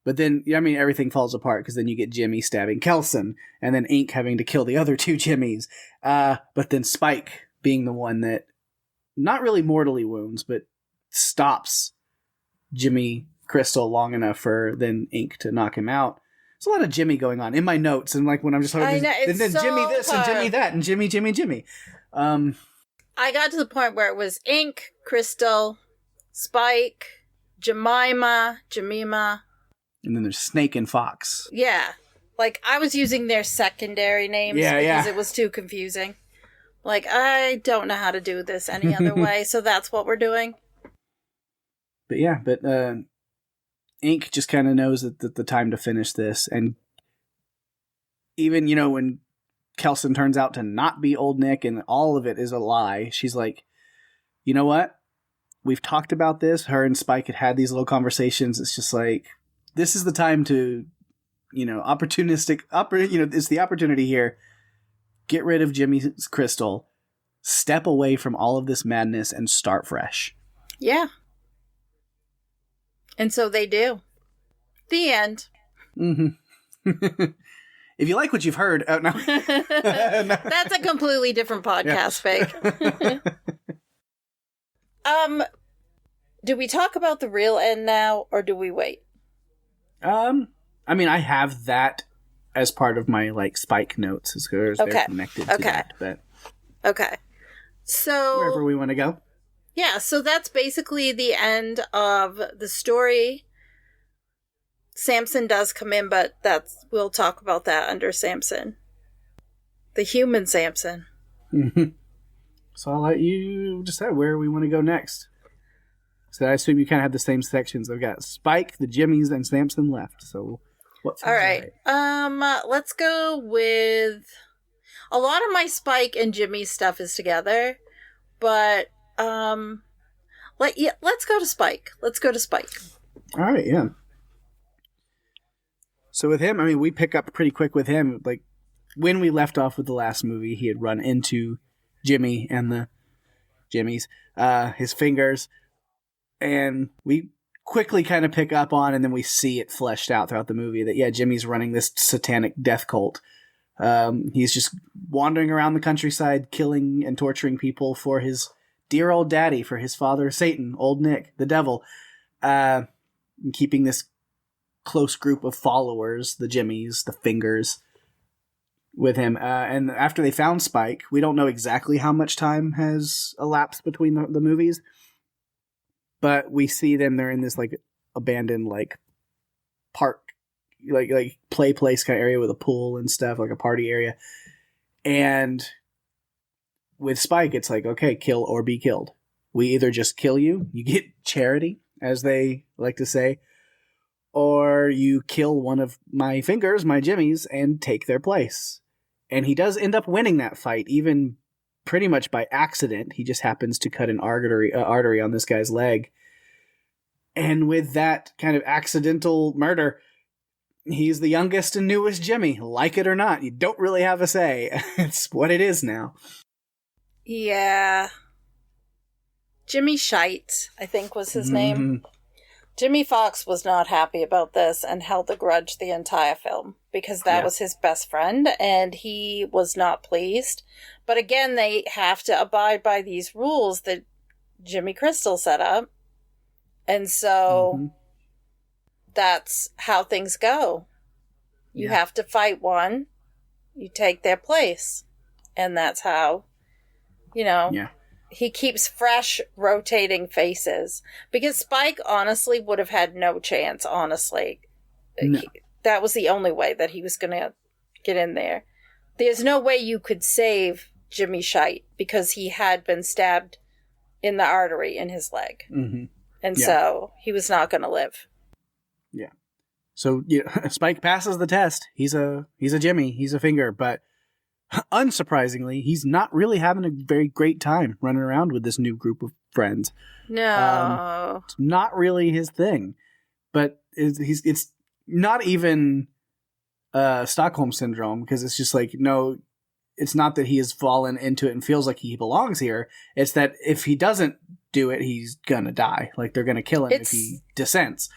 But then, everything falls apart because then you get Jimmy stabbing Kelson and then Ink having to kill the other two Jimmies. But then Spike being the one that not really mortally wounds, but stops Jimmy Crystal long enough for then Ink to knock him out. There's a lot of Jimmy going on in my notes. And like when I'm just talking, and then so Jimmy this and Jimmy that and Jimmy. I got to the point where it was Ink, Crystal, Spike, Jemima. And then there's Snake and Fox. Yeah. Like, I was using their secondary names because it was too confusing. Like, I don't know how to do this any other way, so that's what we're doing. But Ink just kind of knows that the time to finish this, and even, when Kelson turns out to not be Old Nick and all of it is a lie, she's like, you know what? We've talked about this. Her and Spike had these little conversations. It's just like, this is the time to, it's the opportunity here. Get rid of Jimmy's crystal, step away from all of this madness, and start fresh. Yeah. And so they do. The end. Mm-hmm. If you like what you've heard... Oh, no. That's a completely different podcast, Fake. Do we talk about the real end now, or do we wait? I have that as part of my, Spike notes, as they're connected to that. But okay. So... wherever we want to go. Yeah, so that's basically the end of the story. Samson does come in, but we'll talk about that under Samson. The human Samson. Mm-hmm. So I'll let you decide where we want to go next. So I assume you kind of have the same sections. I've got Spike, the Jimmies, and Samson left. So what? All right. Let's go with... A lot of my Spike and Jimmy stuff is together, but let's go to Spike. All right, yeah. So with him, we pick up pretty quick with him. Like, when we left off with the last movie, he had run into Jimmy and the Jimmies, his fingers, and we quickly kind of pick up on, and then we see it fleshed out throughout the movie that, Jimmy's running this satanic death cult. He's just wandering around the countryside, killing and torturing people for his dear old daddy, for his father, Satan, Old Nick, the devil, and keeping this close group of followers, the Jimmies, the Fingers, with him. And after they found Spike, we don't know exactly how much time has elapsed between the movies, but we see them, they're in this abandoned park, play place kind of area with a pool and stuff, like a party area. And with Spike, it's like, okay, kill or be killed. We either just kill you, you get charity, as they like to say, or you kill one of my fingers, my Jimmies, and take their place. And he does end up winning that fight, even pretty much by accident. He just happens to cut an artery on this guy's leg. And with that kind of accidental murder, he's the youngest and newest Jimmy. Like it or not, you don't really have a say. It's what it is now. Yeah. Jimmy Shite, I think was his name. Jimmy Fox was not happy about this and held a grudge the entire film because that was his best friend and he was not pleased. But again, they have to abide by these rules that Jimmy Crystal set up. And so that's how things go. You have to fight one, you take their place. And that's how, he keeps fresh, rotating faces. Because Spike, honestly, would have had no chance, honestly. No. That was the only way that he was going to get in there. There's no way you could save Jimmy Shite because he had been stabbed in the artery in his leg. Mm-hmm. And so he was not going to live. Yeah. So Spike passes the test. He's a Jimmy. He's a finger, but unsurprisingly, he's not really having a very great time running around with this new group of friends. No. It's not really his thing. But it's not even Stockholm Syndrome, because it's just like, no, it's not that he has fallen into it and feels like he belongs here. It's that if he doesn't do it, he's gonna die. Like, they're gonna kill him if he dissents.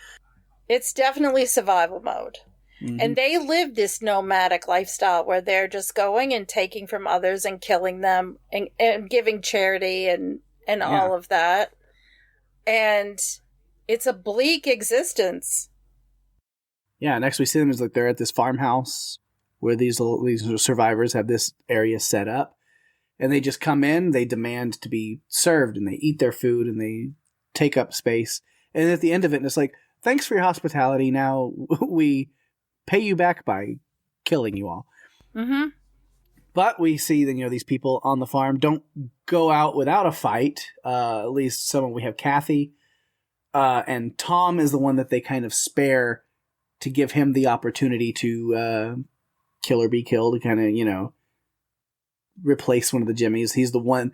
It's definitely survival mode. Mm-hmm. And they live this nomadic lifestyle where they're just going and taking from others and killing them and giving charity and all of that. And it's a bleak existence. Yeah, next we see them is like they're at this farmhouse where these survivors have this area set up. And they just come in, they demand to be served, and they eat their food, and they take up space. And at the end of it, it's like, thanks for your hospitality. Now we pay you back by killing you all. Mm-hmm. But we see that, these people on the farm don't go out without a fight. At least some of we have Kathy. And Tom is the one that they kind of spare to give him the opportunity to kill or be killed, to kind of, replace one of the Jimmys. He's the one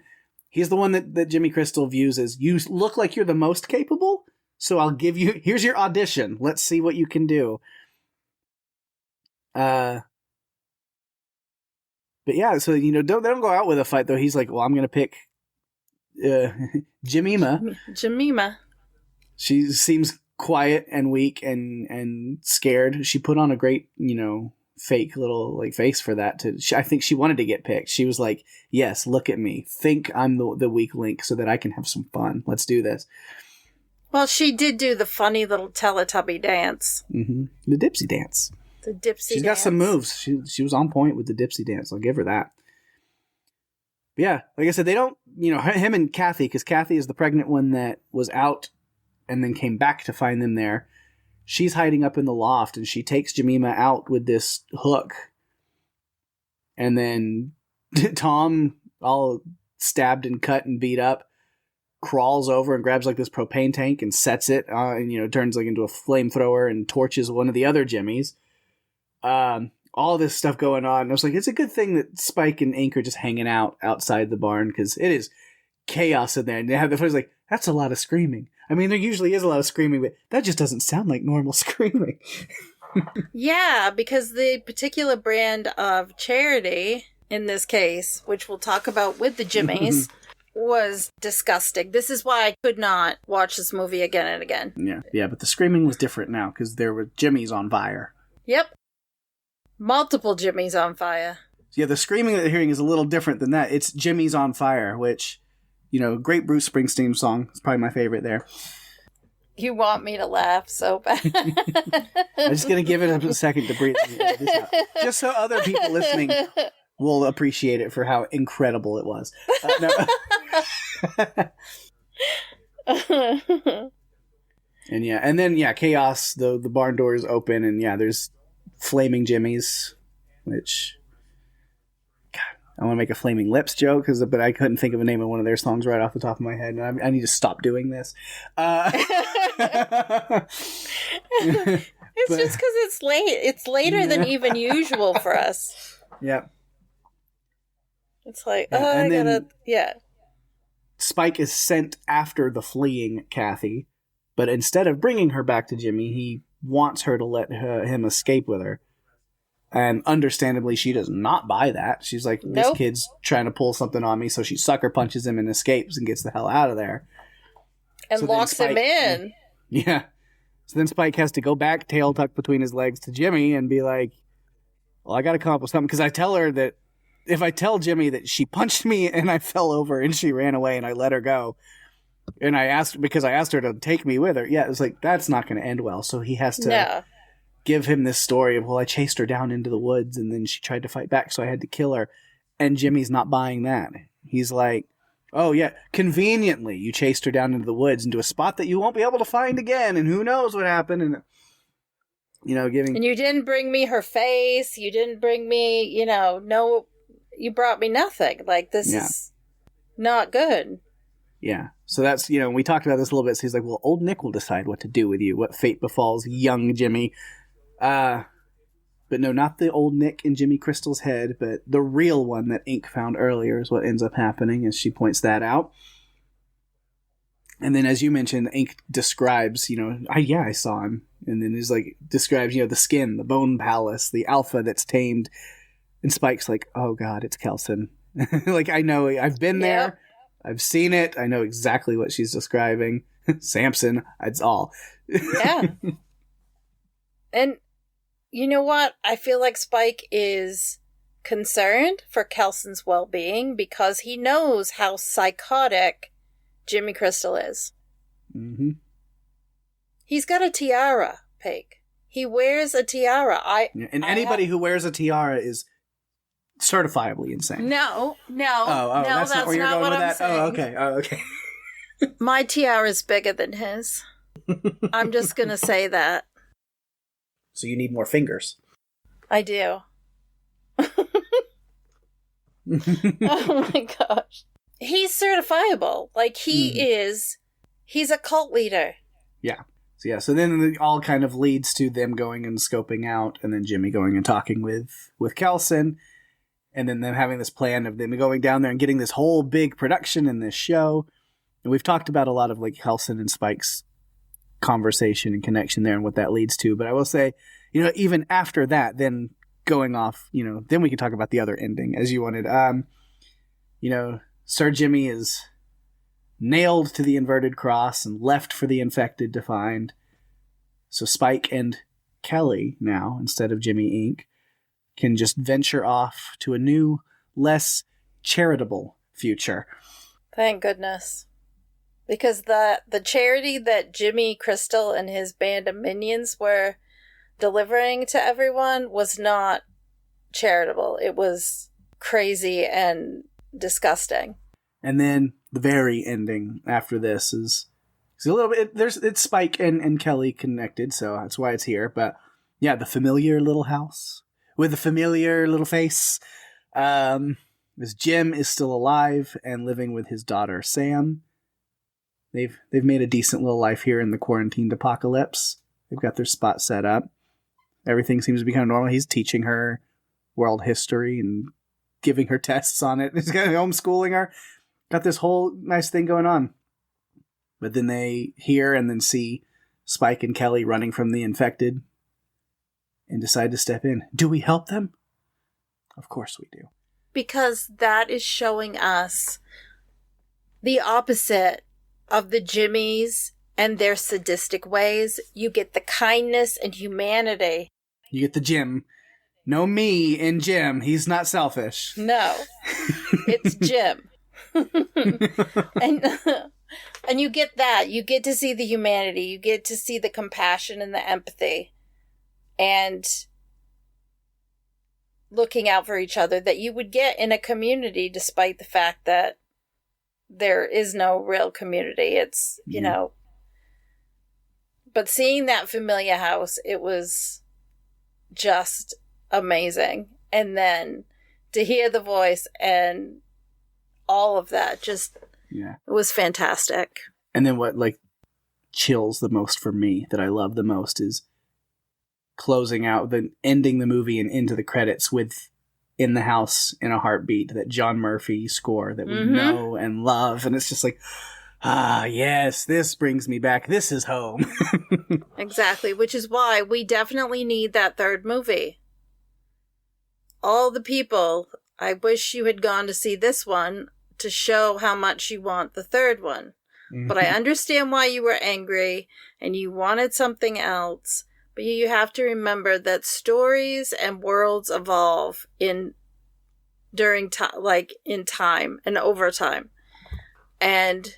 that Jimmy Crystal views as, you look like you're the most capable, so I'll give you, here's your audition. Let's see what you can do. But yeah, so, they don't go out with a fight, though. He's like, well, I'm going to pick Jemima. Jemima. She seems quiet and weak and scared. She put on a great, fake little face for that. I think she wanted to get picked. She was like, yes, look at me. Think I'm the weak link so that I can have some fun. Let's do this. Well, she did do the funny little Teletubby dance. Mm-hmm. The Dipsy dance. The Dipsy She's dance. got some moves. She was on point with the Dipsy dance. I'll give her that. But yeah, like I said, they don't, him and Kathy, because Kathy is the pregnant one that was out and then came back to find them there. She's hiding up in the loft, and she takes Jemima out with this hook. And then Tom, all stabbed and cut and beat up, crawls over and grabs this propane tank and sets it, and turns into a flamethrower and torches one of the other Jimmys. All this stuff going on. I was like, it's a good thing that Spike and Ink are just hanging out outside the barn, because it is chaos in there. And they have the fun, like, that's a lot of screaming. I mean, there usually is a lot of screaming, but that just doesn't sound like normal screaming. Yeah, because the particular brand of charity, in this case, which we'll talk about with the Jimmys, was disgusting. This is why I could not watch this movie again and again. Yeah, but the screaming was different now, because there were Jimmys on fire. Yep. Multiple Jimmys on fire. Yeah, the screaming that they're hearing is a little different than that. It's Jimmy's on fire, which, great Bruce Springsteen song. It's probably my favorite there. You want me to laugh so bad. I'm just going to give it a second to breathe this out. Just so other people listening will appreciate it for how incredible it was. And then chaos, the barn doors open, and there's flaming Jimmys, which, God, I want to make a Flaming Lips joke, but I couldn't think of a name of one of their songs right off the top of my head, and I need to stop doing this. It's just because it's late. It's later than even usual for us. Yeah. It's like, I gotta, Spike is sent after the fleeing Kathy, but instead of bringing her back to Jimmy, he wants her to let him escape with her. And understandably, she does not buy that. She's like, this kid's trying to pull something on me, so she sucker punches him and escapes and gets the hell out of there. And so locks him in. Yeah. So then Spike has to go back, tail tucked between his legs, to Jimmy and be like, well, I gotta come up with something. Because I tell her that if I tell Jimmy that she punched me and I fell over and she ran away and I let her go, and I asked her to take me with her. Yeah, it was like, that's not going to end well. So he has to give him this story of, well, I chased her down into the woods and then she tried to fight back, so I had to kill her. And Jimmy's not buying that. He's like, oh yeah, conveniently you chased her down into the woods into a spot that you won't be able to find again, and who knows what happened. And giving. And you didn't bring me her face. You didn't bring me, you brought me nothing. Like, this is not good. Yeah. So that's, we talked about this a little bit. So he's like, well, old Nick will decide what to do with you, what fate befalls young Jimmy. But no, not the old Nick in Jimmy Crystal's head, but the real one that Ink found earlier is what ends up happening, as she points that out. And then, as you mentioned, Ink describes, I saw him. And then he's like, describes, the skin, the bone palace, the alpha that's tamed. And Spike's like, oh God, it's Kelson. Like, I know, I've been there. I've seen it. I know exactly what she's describing. Samson, it's all. Yeah. And you know what? I feel like Spike is concerned for Kelson's well-being because he knows how psychotic Jimmy Crystal is. Mm-hmm. He's got a tiara, Pake. He wears a tiara. Anybody who wears a tiara is certifiably insane. No, no, that's not where you're going with that. Saying. Oh, okay. My tiara is bigger than his. I'm just gonna say that. So you need more fingers. I do. Oh my gosh. He's certifiable. Like, he's a cult leader. Yeah. So then it all kind of leads to them going and scoping out, and then Jimmy going and talking with Kelson, and then them having this plan of them going down there and getting this whole big production in this show. And we've talked about a lot of like Kelson and Spike's conversation and connection there and what that leads to. But I will say, even after that, then going off, then we can talk about the other ending as you wanted. Sir Jimmy is nailed to the inverted cross and left for the infected to find. So Spike and Kelly now, instead of Jimmy Inc., can just venture off to a new, less charitable future. Thank goodness. Because the charity that Jimmy Crystal and his band of minions were delivering to everyone was not charitable. It was crazy and disgusting. And then the very ending after this is a little bit. It's Spike and Kelly connected, so that's why it's here. But yeah, the familiar little house with the familiar little face. This Jim is still alive and living with his daughter Sam. They've made a decent little life here in the quarantined apocalypse. They've got their spot set up. Everything seems to be kind of normal. He's teaching her world history and giving her tests on it. He's kind of homeschooling her. Got this whole nice thing going on. But then they hear and then see Spike and Kelly running from the infected and decide to step in. Do we help them? Of course we do. Because that is showing us the opposite of the Jimmys and their sadistic ways. You get the kindness and humanity. You get the Jim. No me in Jim. He's not selfish. No. It's Jim. And you get that. You get to see the humanity. You get to see the compassion and the empathy. And looking out for each other that you would get in a community, despite the fact that there is no real community. It's, but seeing that familiar house, it was just amazing. And then to hear the voice and all of that, just, it was fantastic. And then what, chills the most for me, that I love the most, is closing out, then ending the movie and into the credits with In the House in a Heartbeat, that John Murphy score that we know and love. And it's just like, yes, this brings me back. This is home. Exactly, which is why we definitely need that third movie. All the people, I wish you had gone to see this one to show how much you want the third one. But I understand why you were angry and you wanted something else. But you have to remember that stories and worlds evolve in time and over time. And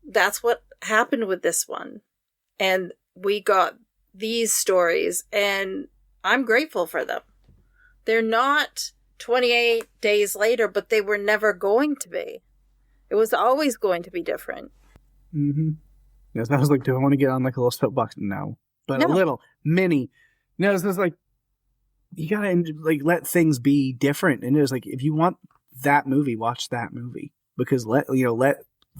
that's what happened with this one. And we got these stories, and I'm grateful for them. They're not 28 days later, but they were never going to be. It was always going to be different. Mm-hmm. Yes, I was like, do I want to get on a little soapbox? No. But a little, mini. No, it's just you gotta let things be different. And it's if you want that movie, watch that movie. Because let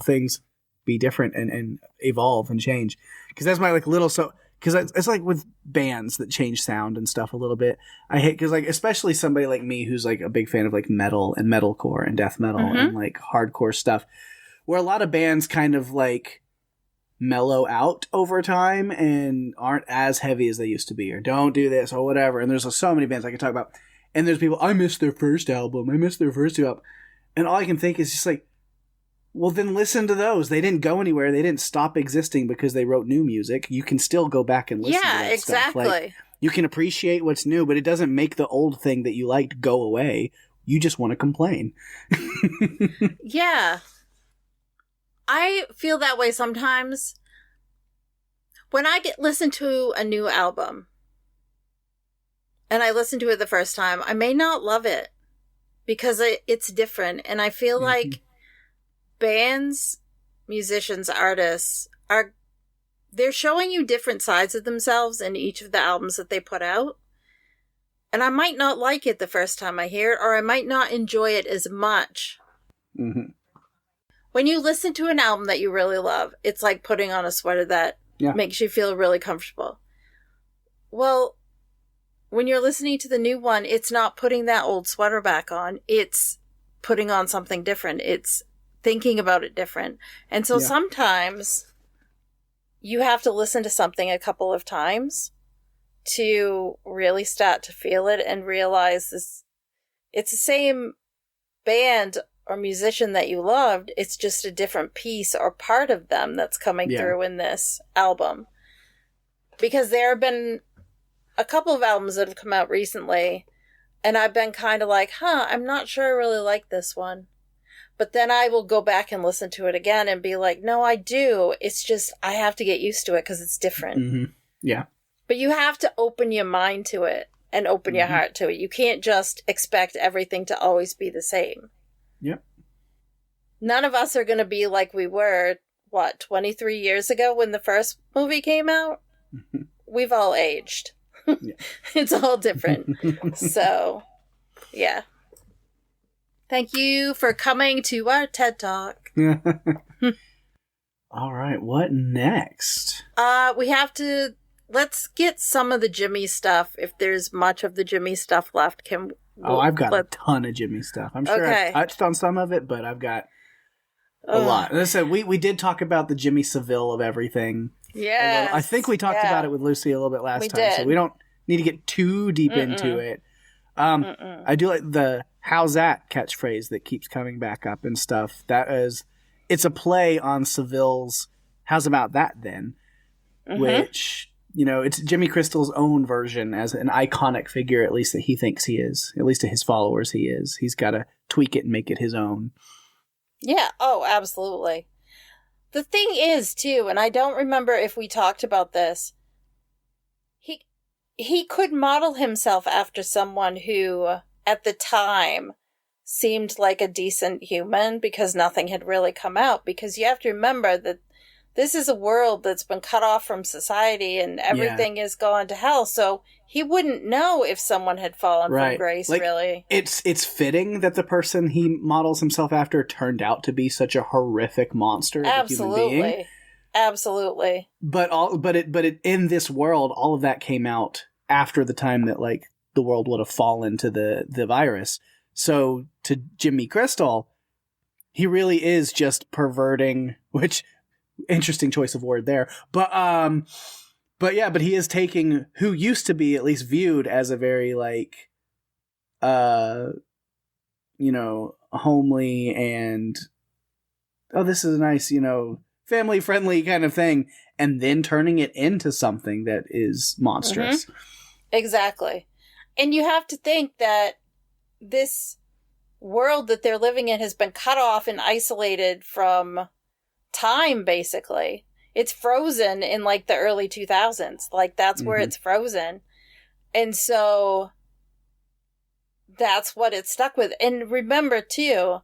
things be different and evolve and change. Because that's my because it's with bands that change sound and stuff a little bit. I hate, because especially somebody like me who's a big fan of metal and metalcore and death metal and hardcore stuff, where a lot of bands kind of mellow out over time and aren't as heavy as they used to be, or don't do this or whatever. And there's so many bands I can talk about. And there's people, I missed their first album. I missed their first two albums. And all I can think is just well, then listen to those. They didn't go anywhere. They didn't stop existing because they wrote new music. You can still go back and listen to that exactly. stuff. You can appreciate what's new, but it doesn't make the old thing that you liked go away. You just want to complain. Yeah. I feel that way sometimes. When I listen to a new album, and I listen to it the first time, I may not love it because it's different. And I feel like bands, musicians, artists they're showing you different sides of themselves in each of the albums that they put out. And I might not like it the first time I hear it, or I might not enjoy it as much. Mm-hmm. When you listen to an album that you really love, it's like putting on a sweater that makes you feel really comfortable. Well, when you're listening to the new one, it's not putting that old sweater back on. It's putting on something different. It's thinking about it different. And so sometimes you have to listen to something a couple of times to really start to feel it and realize this. It's the same band or musician that you loved. It's just a different piece or part of them that's coming through in this album. Because there have been a couple of albums that have come out recently, and I've been kind of like, I'm not sure I really like this one. But then I will go back and listen to it again and be like, no, I do. It's just, I have to get used to it because it's different. Mm-hmm. Yeah. But you have to open your mind to it and open your heart to it. You can't just expect everything to always be the same. Yep. None of us are going to be like we were, 23 years ago when the first movie came out? We've all aged. It's all different. So, yeah. Thank you for coming to our TED Talk. All right, what next? We have to... Let's get some of the Jimmy stuff. If there's much of the Jimmy stuff left, I've got a ton of Jimmy stuff. I'm sure I've touched on some of it, but I've got a lot. As I said, we did talk about the Jimmy Seville of everything. Yeah, I think we talked about it with Lucy a little bit last time, so we don't need to get too deep into it. I do like the "How's that" catchphrase that keeps coming back up and stuff. It's a play on Seville's "How's about that then," which, you know, it's Jimmy Crystal's own version as an iconic figure, at least that he thinks he is. At least to his followers he is. He's got to tweak it and make it his own. Yeah, oh, absolutely. The thing is, too, and I don't remember if we talked about this, he could model himself after someone who, at the time, seemed like a decent human because nothing had really come out. Because you have to remember that this is a world that's been cut off from society and everything is going to hell. So he wouldn't know if someone had fallen from grace, really. It's fitting that the person he models himself after turned out to be such a horrific monster of a human being. Absolutely. But in this world, all of that came out after the time that the world would have fallen to the virus. So to Jimmy Crystal, he really is just perverting, which interesting choice of word there. But he is taking who used to be at least viewed as a very homely and this is a nice, family friendly kind of thing, and then turning it into something that is monstrous. Exactly. And you have to think that this world that they're living in has been cut off and isolated from time, basically. It's frozen in the early 2000s. That's where it's frozen. And so that's what it's stuck with. And remember, too,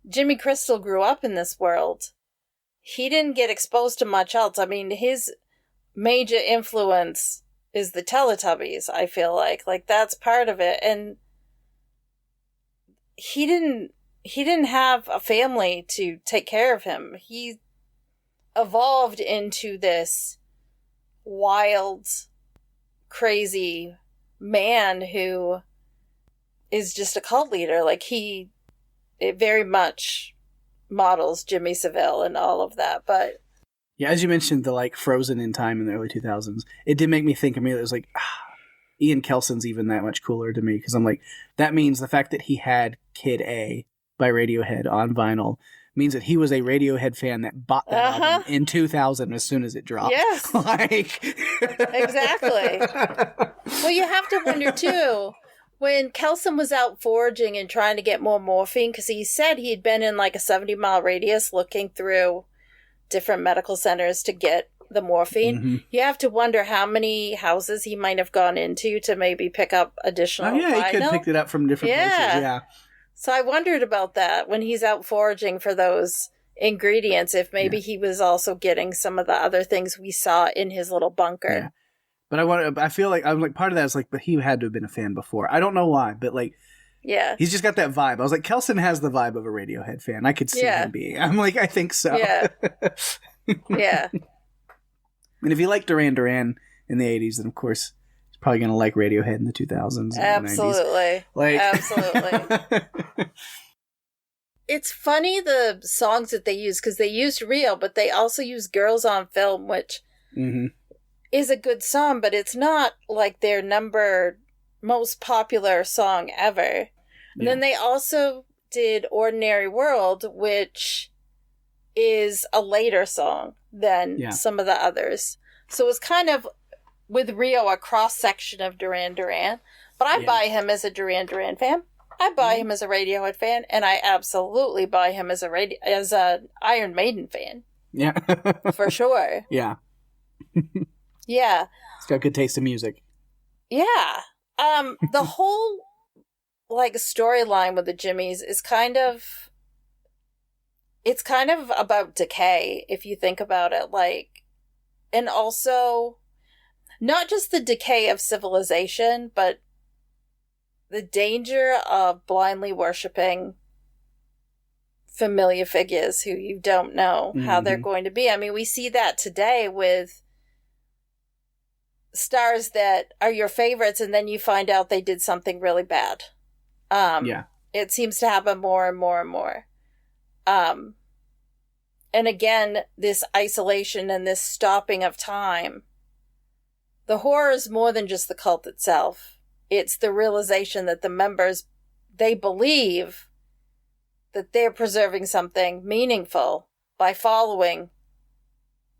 Jimmy Crystal grew up in this world. He didn't get exposed to much else. I mean, his major influence is the Teletubbies, I feel like. That's part of it. And he didn't have a family to take care of him. He evolved into this wild, crazy man who is just a cult leader. It very much models Jimmy Seville and all of that. But yeah, as you mentioned, the frozen in time in the early 2000s, it did make me think immediately. It was Ian Kelson's even that much cooler to me, because I'm that means the fact that he had Kid A by Radiohead on vinyl means that he was a Radiohead fan that bought that album in 2000 as soon as it dropped. Yes. Exactly. Well, you have to wonder, too, when Kelson was out foraging and trying to get more morphine, because he said he'd been in a 70-mile radius looking through different medical centers to get the morphine. You have to wonder how many houses he might have gone into to maybe pick up additional he could have picked it up from different places. Yeah. So I wondered about that when he's out foraging for those ingredients, if maybe he was also getting some of the other things we saw in his little bunker. But I feel like I'm like part of that is like, but he had to have been a fan before. I don't know why, but like, yeah, he's just got that vibe. I was like, Kelson has the vibe of a Radiohead fan. I could see him being. I'm like, I think so. Yeah, yeah. And if you like Duran Duran in the 80s, then of course he's probably going to like Radiohead in the 2000s. Absolutely. Like, absolutely. It's funny the songs that they use, because they used Real, but they also use Girls on Film, which is a good song, but it's not like their most popular song ever. Yeah. And then they also did Ordinary World, which is a later song than some of the others. So it's kind of, with Rio, a cross-section of Duran Duran. But I buy him as a Duran Duran fan. I buy him as a Radiohead fan, and I absolutely buy him as a Iron Maiden fan. Yeah. For sure. Yeah. Yeah. He's got good taste in music. Yeah. The whole, like, storyline with the Jimmies is it's kind of about decay, if you think about it, like, and also not just the decay of civilization, but the danger of blindly worshiping familiar figures who you don't know how they're going to be. I mean, we see that today with stars that are your favorites, and then you find out they did something really bad. It seems to happen more and more and more. And again, this isolation and this stopping of time. The horror is more than just the cult itself. It's the realization that the members, they believe that they're preserving something meaningful by following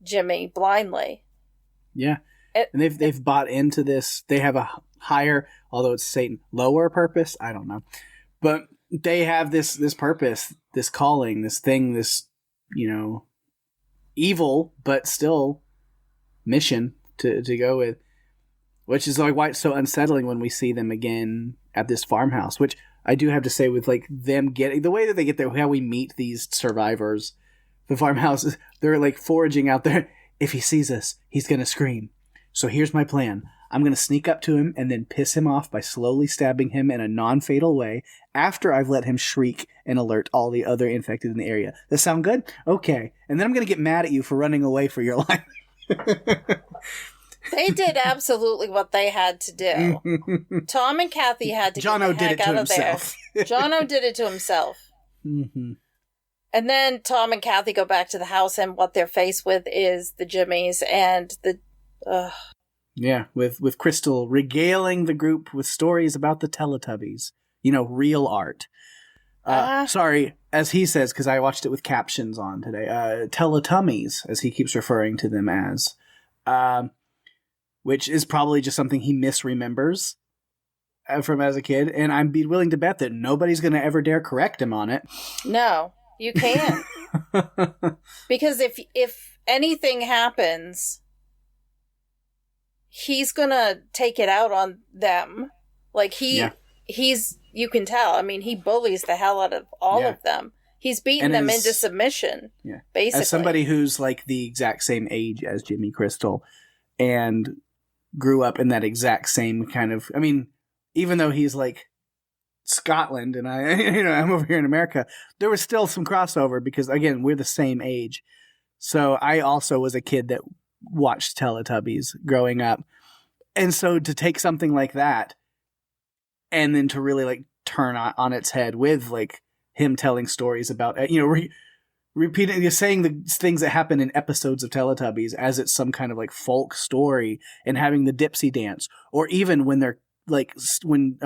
Jimmy blindly. Yeah. And they've bought into this. They have a higher, although it's Satan, lower purpose. I don't know. But they have this purpose, this calling, this thing, this, evil, but still mission to go with. Which is like why it's so unsettling when we see them again at this farmhouse, which I do have to say with like them getting the way that they get there, how we meet these survivors, the farmhouses, they're like foraging out there. If he sees us, he's going to scream. So here's my plan. I'm going to sneak up to him and then piss him off by slowly stabbing him in a non-fatal way after I've let him shriek and alert all the other infected in the area. That sound good? Okay. And then I'm going to get mad at you for running away for your life. They did absolutely what they had to do. Tom and Kathy had to get the heck out of there. Jono did it to himself. Mm-hmm. And then Tom and Kathy go back to the house, and what they're faced with is the Jimmies and the... Yeah, with Crystal regaling the group with stories about the Teletubbies. Real art. Sorry, as he says, because I watched it with captions on today. Teletummies, as he keeps referring to them as. Which is probably just something he misremembers from as a kid. And I'd be willing to bet that nobody's going to ever dare correct him on it. No, you can't. Because if anything happens, he's going to take it out on them. Like, he's, you can tell. I mean, he bullies the hell out of all of them. He's beaten them into submission, basically. As somebody who's like the exact same age as Jimmy Crystal and grew up in that exact same kind of, I mean, even though he's like Scotland and I'm over here in America, there was still some crossover because, again, we're the same age. So I also was a kid that watched Teletubbies growing up. And so to take something like that and then to really like turn on its head with like him telling stories about, repeating, saying the things that happen in episodes of Teletubbies as it's some kind of like folk story, and having the Dipsy dance, or even when they're like when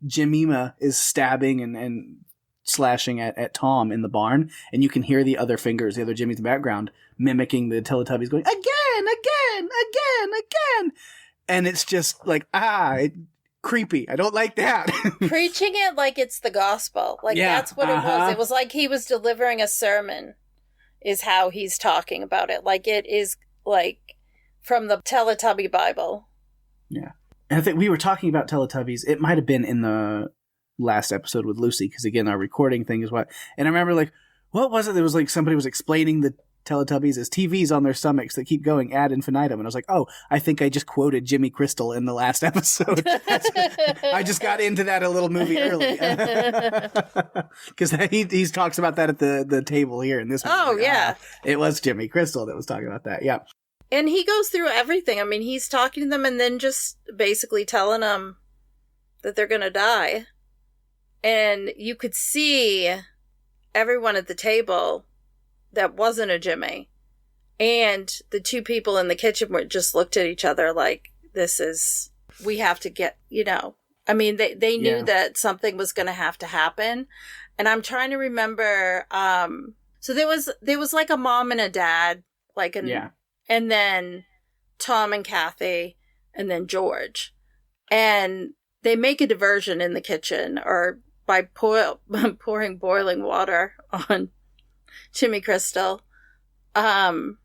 Jemima is stabbing and slashing at Tom in the barn, and you can hear the other fingers, the other Jimmys in the background mimicking the Teletubbies going again, and it's just like creepy. I don't like that. Preaching it like it's the gospel. Like, that's what it was. It was like he was delivering a sermon, is how he's talking about it. Like, it is, like, from the Teletubby Bible. Yeah. And I think we were talking about Teletubbies. It might have been in the last episode with Lucy, because, again, our recording thing is what... And I remember, like, what was it? There was, like, somebody was explaining the Teletubbies as TVs on their stomachs that keep going ad infinitum. And I was like, oh, I think I just quoted Jimmy Crystal in the last episode. I just got into that a little movie early. Because he talks about that at the table here in this movie. Oh, yeah. It was Jimmy Crystal that was talking about that, yeah. And he goes through everything. I mean, he's talking to them and then just basically telling them that they're going to die. And you could see everyone at the table that wasn't a Jimmy. And the two people in the kitchen just looked at each other like, we have to get, I mean, they knew that something was going to have to happen. And I'm trying to remember, so there was like a mom and a dad, and then Tom and Kathy, and then George. And they make a diversion in the kitchen, or by pouring boiling water on Jimmy Crystal, so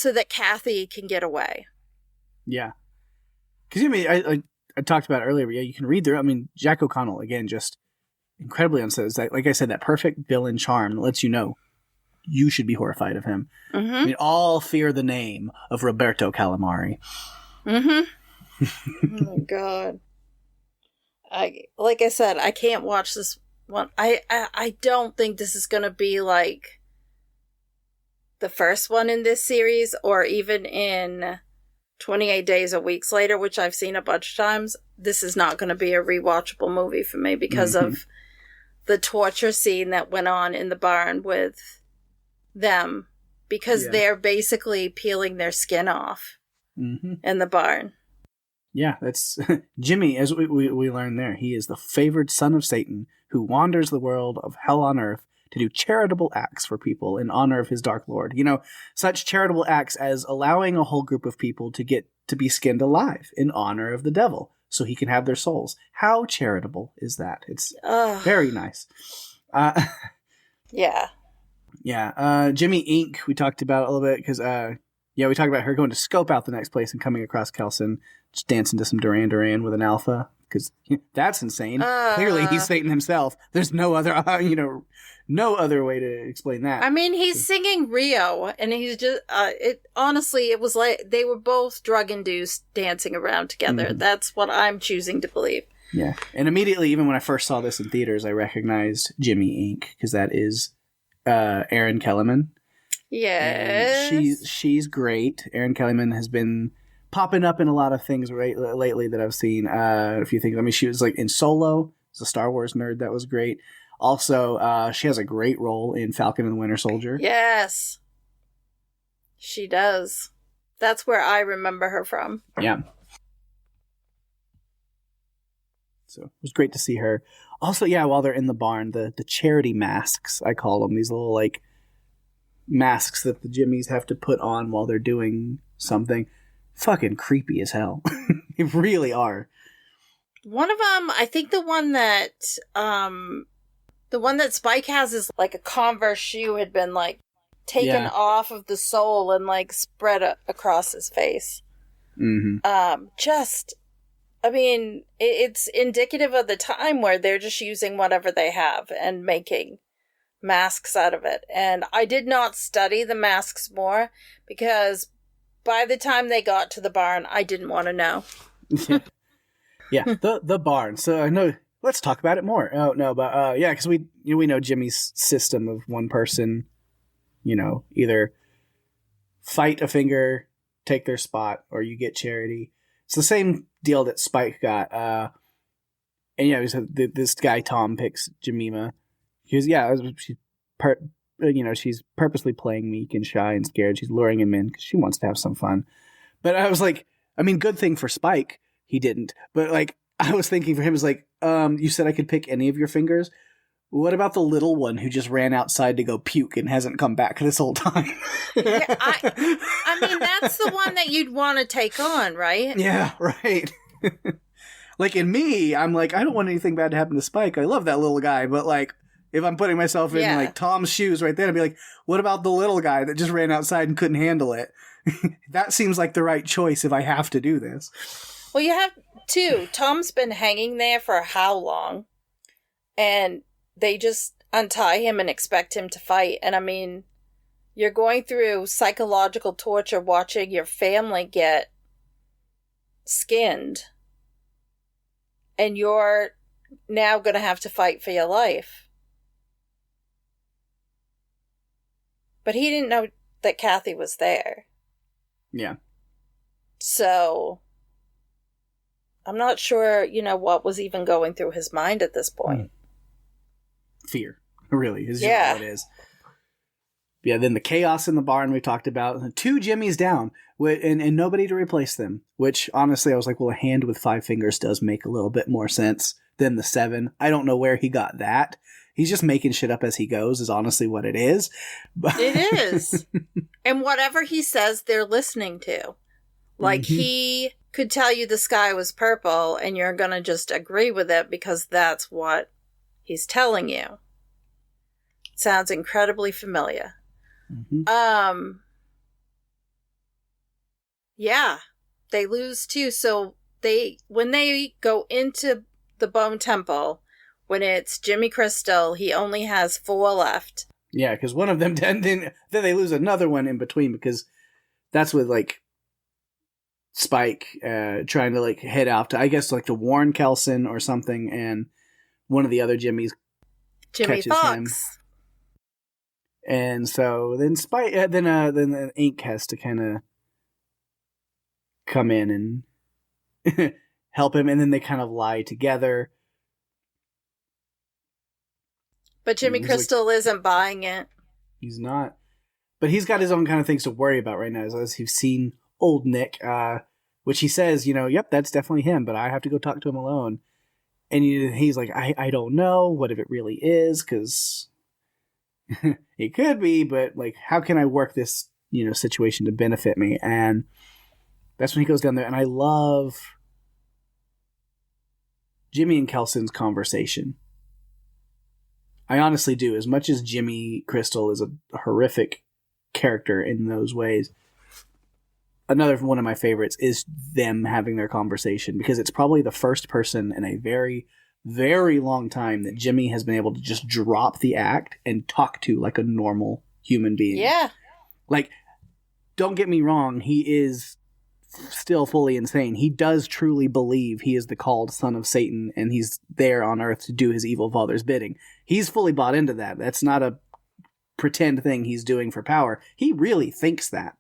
that Kathy can get away. Yeah. Because, I talked about it earlier, but you can read through. I mean, Jack O'Connell, again, just incredibly unsaid. Like I said, that perfect villain charm that lets you know you should be horrified of him. Mm-hmm. I mean, all fear the name of Roberto Calamari. Mm-hmm. Oh, my God. Like I said, I can't watch this one. I don't think this is going to be like the first one in this series, or even in 28 Days a Weeks Later, which I've seen a bunch of times. This is not going to be a rewatchable movie for me because of the torture scene that went on in the barn with them, because they're basically peeling their skin off in the barn. Yeah, that's Jimmy, as we learn there. He is the favored son of Satan who wanders the world of hell on earth to do charitable acts for people in honor of his dark lord. Such charitable acts as allowing a whole group of people to get to be skinned alive in honor of the devil so he can have their souls. How charitable is that? It's very nice. Yeah. Yeah. Jimmy Inc. we talked about a little bit because, we talked about her going to scope out the next place and coming across Kelson, just dancing to some Duran Duran with an alpha. Because that's insane. Clearly, he's Satan himself. There's no other, no other way to explain that. I mean, he's singing Rio, and he's just, honestly, it was like they were both drug-induced dancing around together. Mm-hmm. That's what I'm choosing to believe. Yeah. And immediately, even when I first saw this in theaters, I recognized Jimmy Inc., because that is Erin Kellyman. Yes. And she's great. Erin Kellyman has been popping up in a lot of things lately that I've seen. A few things. I mean, she was like in Solo. As a Star Wars nerd, that was great. Also, she has a great role in Falcon and the Winter Soldier. Yes, she does. That's where I remember her from. Yeah. So it was great to see her. Also, while they're in the barn, the charity masks, I call them, these little like masks that the Jimmies have to put on while they're doing something. Fucking creepy as hell. They really are. One of them, I think the one that Spike has is like a Converse shoe had been like taken off of the sole and like spread across his face. Mm-hmm. I mean, it's indicative of the time where they're just using whatever they have and making masks out of it. And I did not study the masks more because by the time they got to the barn, I didn't want to know. Yeah, the barn. So I know. Let's talk about it more. Oh no, but because we know Jimmy's system of one person, either fight a finger, take their spot, or you get charity. It's the same deal that Spike got. And this guy Tom picks Jemima. She's purposely playing meek and shy and scared. She's luring him in because she wants to have some fun. But I was like, I mean, good thing for Spike, he didn't. But like, I was thinking for him is like, you said I could pick any of your fingers. What about the little one who just ran outside to go puke and hasn't come back this whole time? I mean, that's the one that you'd want to take on, right? Yeah, right. Like in me, I'm like, I don't want anything bad to happen to Spike. I love that little guy, but like, if I'm putting myself in like Tom's shoes right there, I'd be like, what about the little guy that just ran outside and couldn't handle it? That seems like the right choice if I have to do this. Well, you have two. Tom's been hanging there for how long? And they just, untie him and expect him to fight. And I mean, you're going through psychological torture watching your family get skinned, and you're now going to have to fight for your life. But he didn't know that Kathy was there. Yeah. So I'm not sure, what was even going through his mind at this point. Fear, really, is just what it is. Yeah, then the chaos in the barn we talked about. 2 Jimmys down, and nobody to replace them. Which, honestly, I was like, well, a hand with 5 fingers does make a little bit more sense than the 7. I don't know where he got that. He's just making shit up as he goes, is honestly what it is. It is. And whatever he says, they're listening to. Like, he could tell you the sky was purple, and you're going to just agree with it because that's what he's telling you. Sounds incredibly familiar. Yeah, they lose too. So when they go into the Bone Temple, when it's Jimmy Crystal, he only has 4 left. Yeah, because one of them then they lose another one in between, because that's with like Spike trying to like head out to, I guess, like to warn Kelson or something, and one of the other Jimmys catches Fox. him. And so then Spike, then Ink has to kind of come in and help him, and then they kind of lie together. But Jimmy Crystal isn't buying it. He's not. But he's got his own kind of things to worry about right now, as he's seen old Nick, which he says, yep, that's definitely him, but I have to go talk to him alone. And he's like, I don't know what if it really is, because it could be, but like, how can I work this, situation to benefit me? And that's when he goes down there, and I love Jimmy and Kelson's conversation. I honestly do. As much as Jimmy Crystal is a horrific character in those ways, another one of my favorites is them having their conversation, because it's probably the first person in a very, very long time that Jimmy has been able to just drop the act and talk to like a normal human being. Yeah. Like, don't get me wrong, he is still fully insane. He does truly believe he is the called son of Satan, and he's there on earth to do his evil father's bidding. He's fully bought into that. That's not a pretend thing he's doing for power. He really thinks that.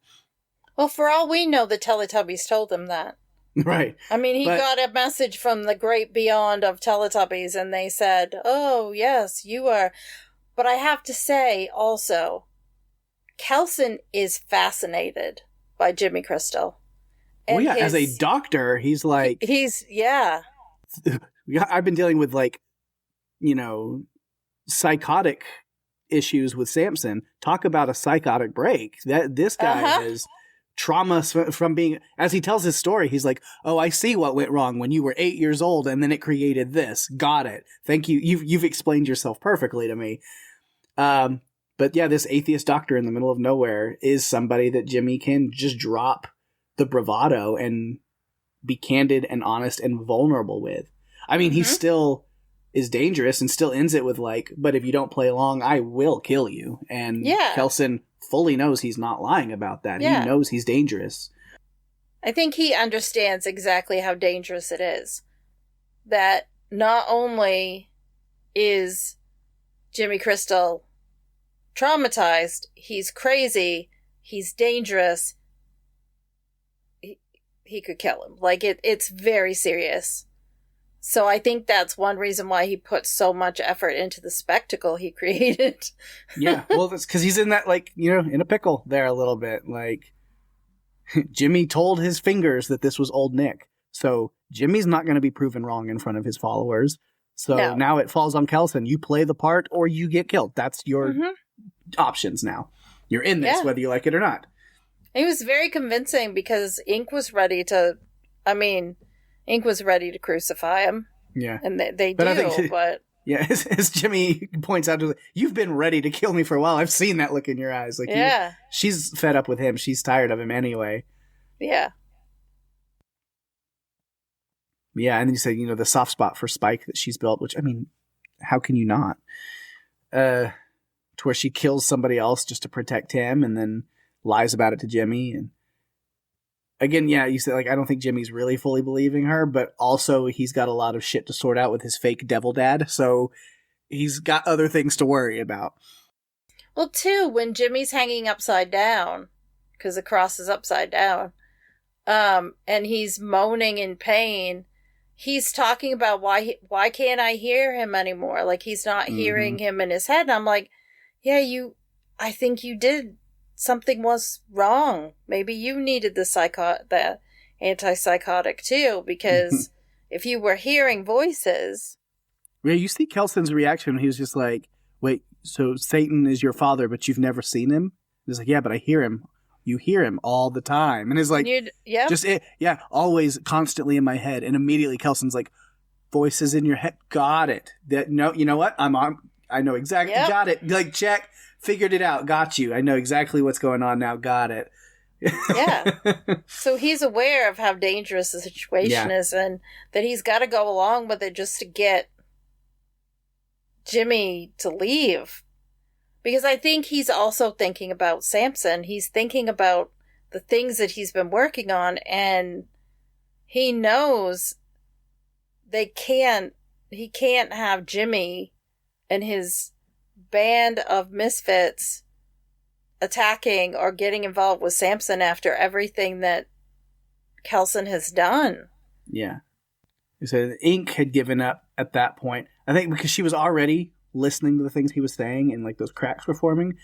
Well, for all we know, the Teletubbies told him that. Right. I mean, he got a message from the great beyond of Teletubbies, and they said, oh, yes, you are. But I have to say, also, Kelson is fascinated by Jimmy Crystal. And as a doctor, he's like... I've been dealing with, like, psychotic issues with Samson. Talk about a psychotic break. This guy has trauma from being... As he tells his story, he's like, oh, I see what went wrong when you were 8 years old, and then it created this. Got it. Thank you. You've explained yourself perfectly to me. But yeah, this atheist doctor in the middle of nowhere is somebody that Jimmy can just drop the bravado and be candid and honest and vulnerable with. I mean, he still is dangerous and still ends it with like, but if you don't play along, I will kill you. And Kelson fully knows he's not lying about that. Yeah. He knows he's dangerous. I think he understands exactly how dangerous it is. That not only is Jimmy Crystal traumatized, he's crazy, he's dangerous, he could kill him. Like, it's very serious. So I think that's one reason why he put so much effort into the spectacle he created. Yeah, well, that's because he's in that, like, in a pickle there a little bit. Like, Jimmy told his fingers that this was old Nick. So Jimmy's not going to be proven wrong in front of his followers. So now it falls on Kelson. You play the part or you get killed. That's your options now. You're in this, whether you like it or not. He was very convincing because Ink was ready to crucify him. Yeah. And they do, but... Yeah, as Jimmy points out, you've been ready to kill me for a while. I've seen that look in your eyes. Like, she's fed up with him. She's tired of him anyway. Yeah. Yeah, and then you say, the soft spot for Spike that she's built, which, I mean, how can you not? to where she kills somebody else just to protect him and then lies about it to Jimmy. And again, yeah, you said, like, I don't think Jimmy's really fully believing her, but also he's got a lot of shit to sort out with his fake devil dad, so he's got other things to worry about. Well, too, when Jimmy's hanging upside down, because the cross is upside down, and he's moaning in pain, he's talking about why can't I hear him anymore? Like, he's not hearing him in his head. And I'm like, yeah, I think you did. Something was wrong. Maybe you needed the antipsychotic too, because if you were hearing voices. Yeah, you see Kelson's reaction when he was just like, wait, so Satan is your father, but you've never seen him? He's like, yeah, but I hear him. You hear him all the time. And it's like, always constantly in my head. And immediately Kelson's like, voices in your head. Got it. No, you know what? I know exactly. Yep. Got it. Like, check. Figured it out. Got you. I know exactly what's going on now. Got it. Yeah. So he's aware of how dangerous the situation is, and that he's got to go along with it just to get Jimmy to leave. Because I think he's also thinking about Samson. He's thinking about the things that he's been working on, and he knows he can't have Jimmy and his band of misfits attacking or getting involved with Samson after everything that Kelson has done. Yeah. So Ink had given up at that point. I think because she was already listening to the things he was saying and like those cracks were forming.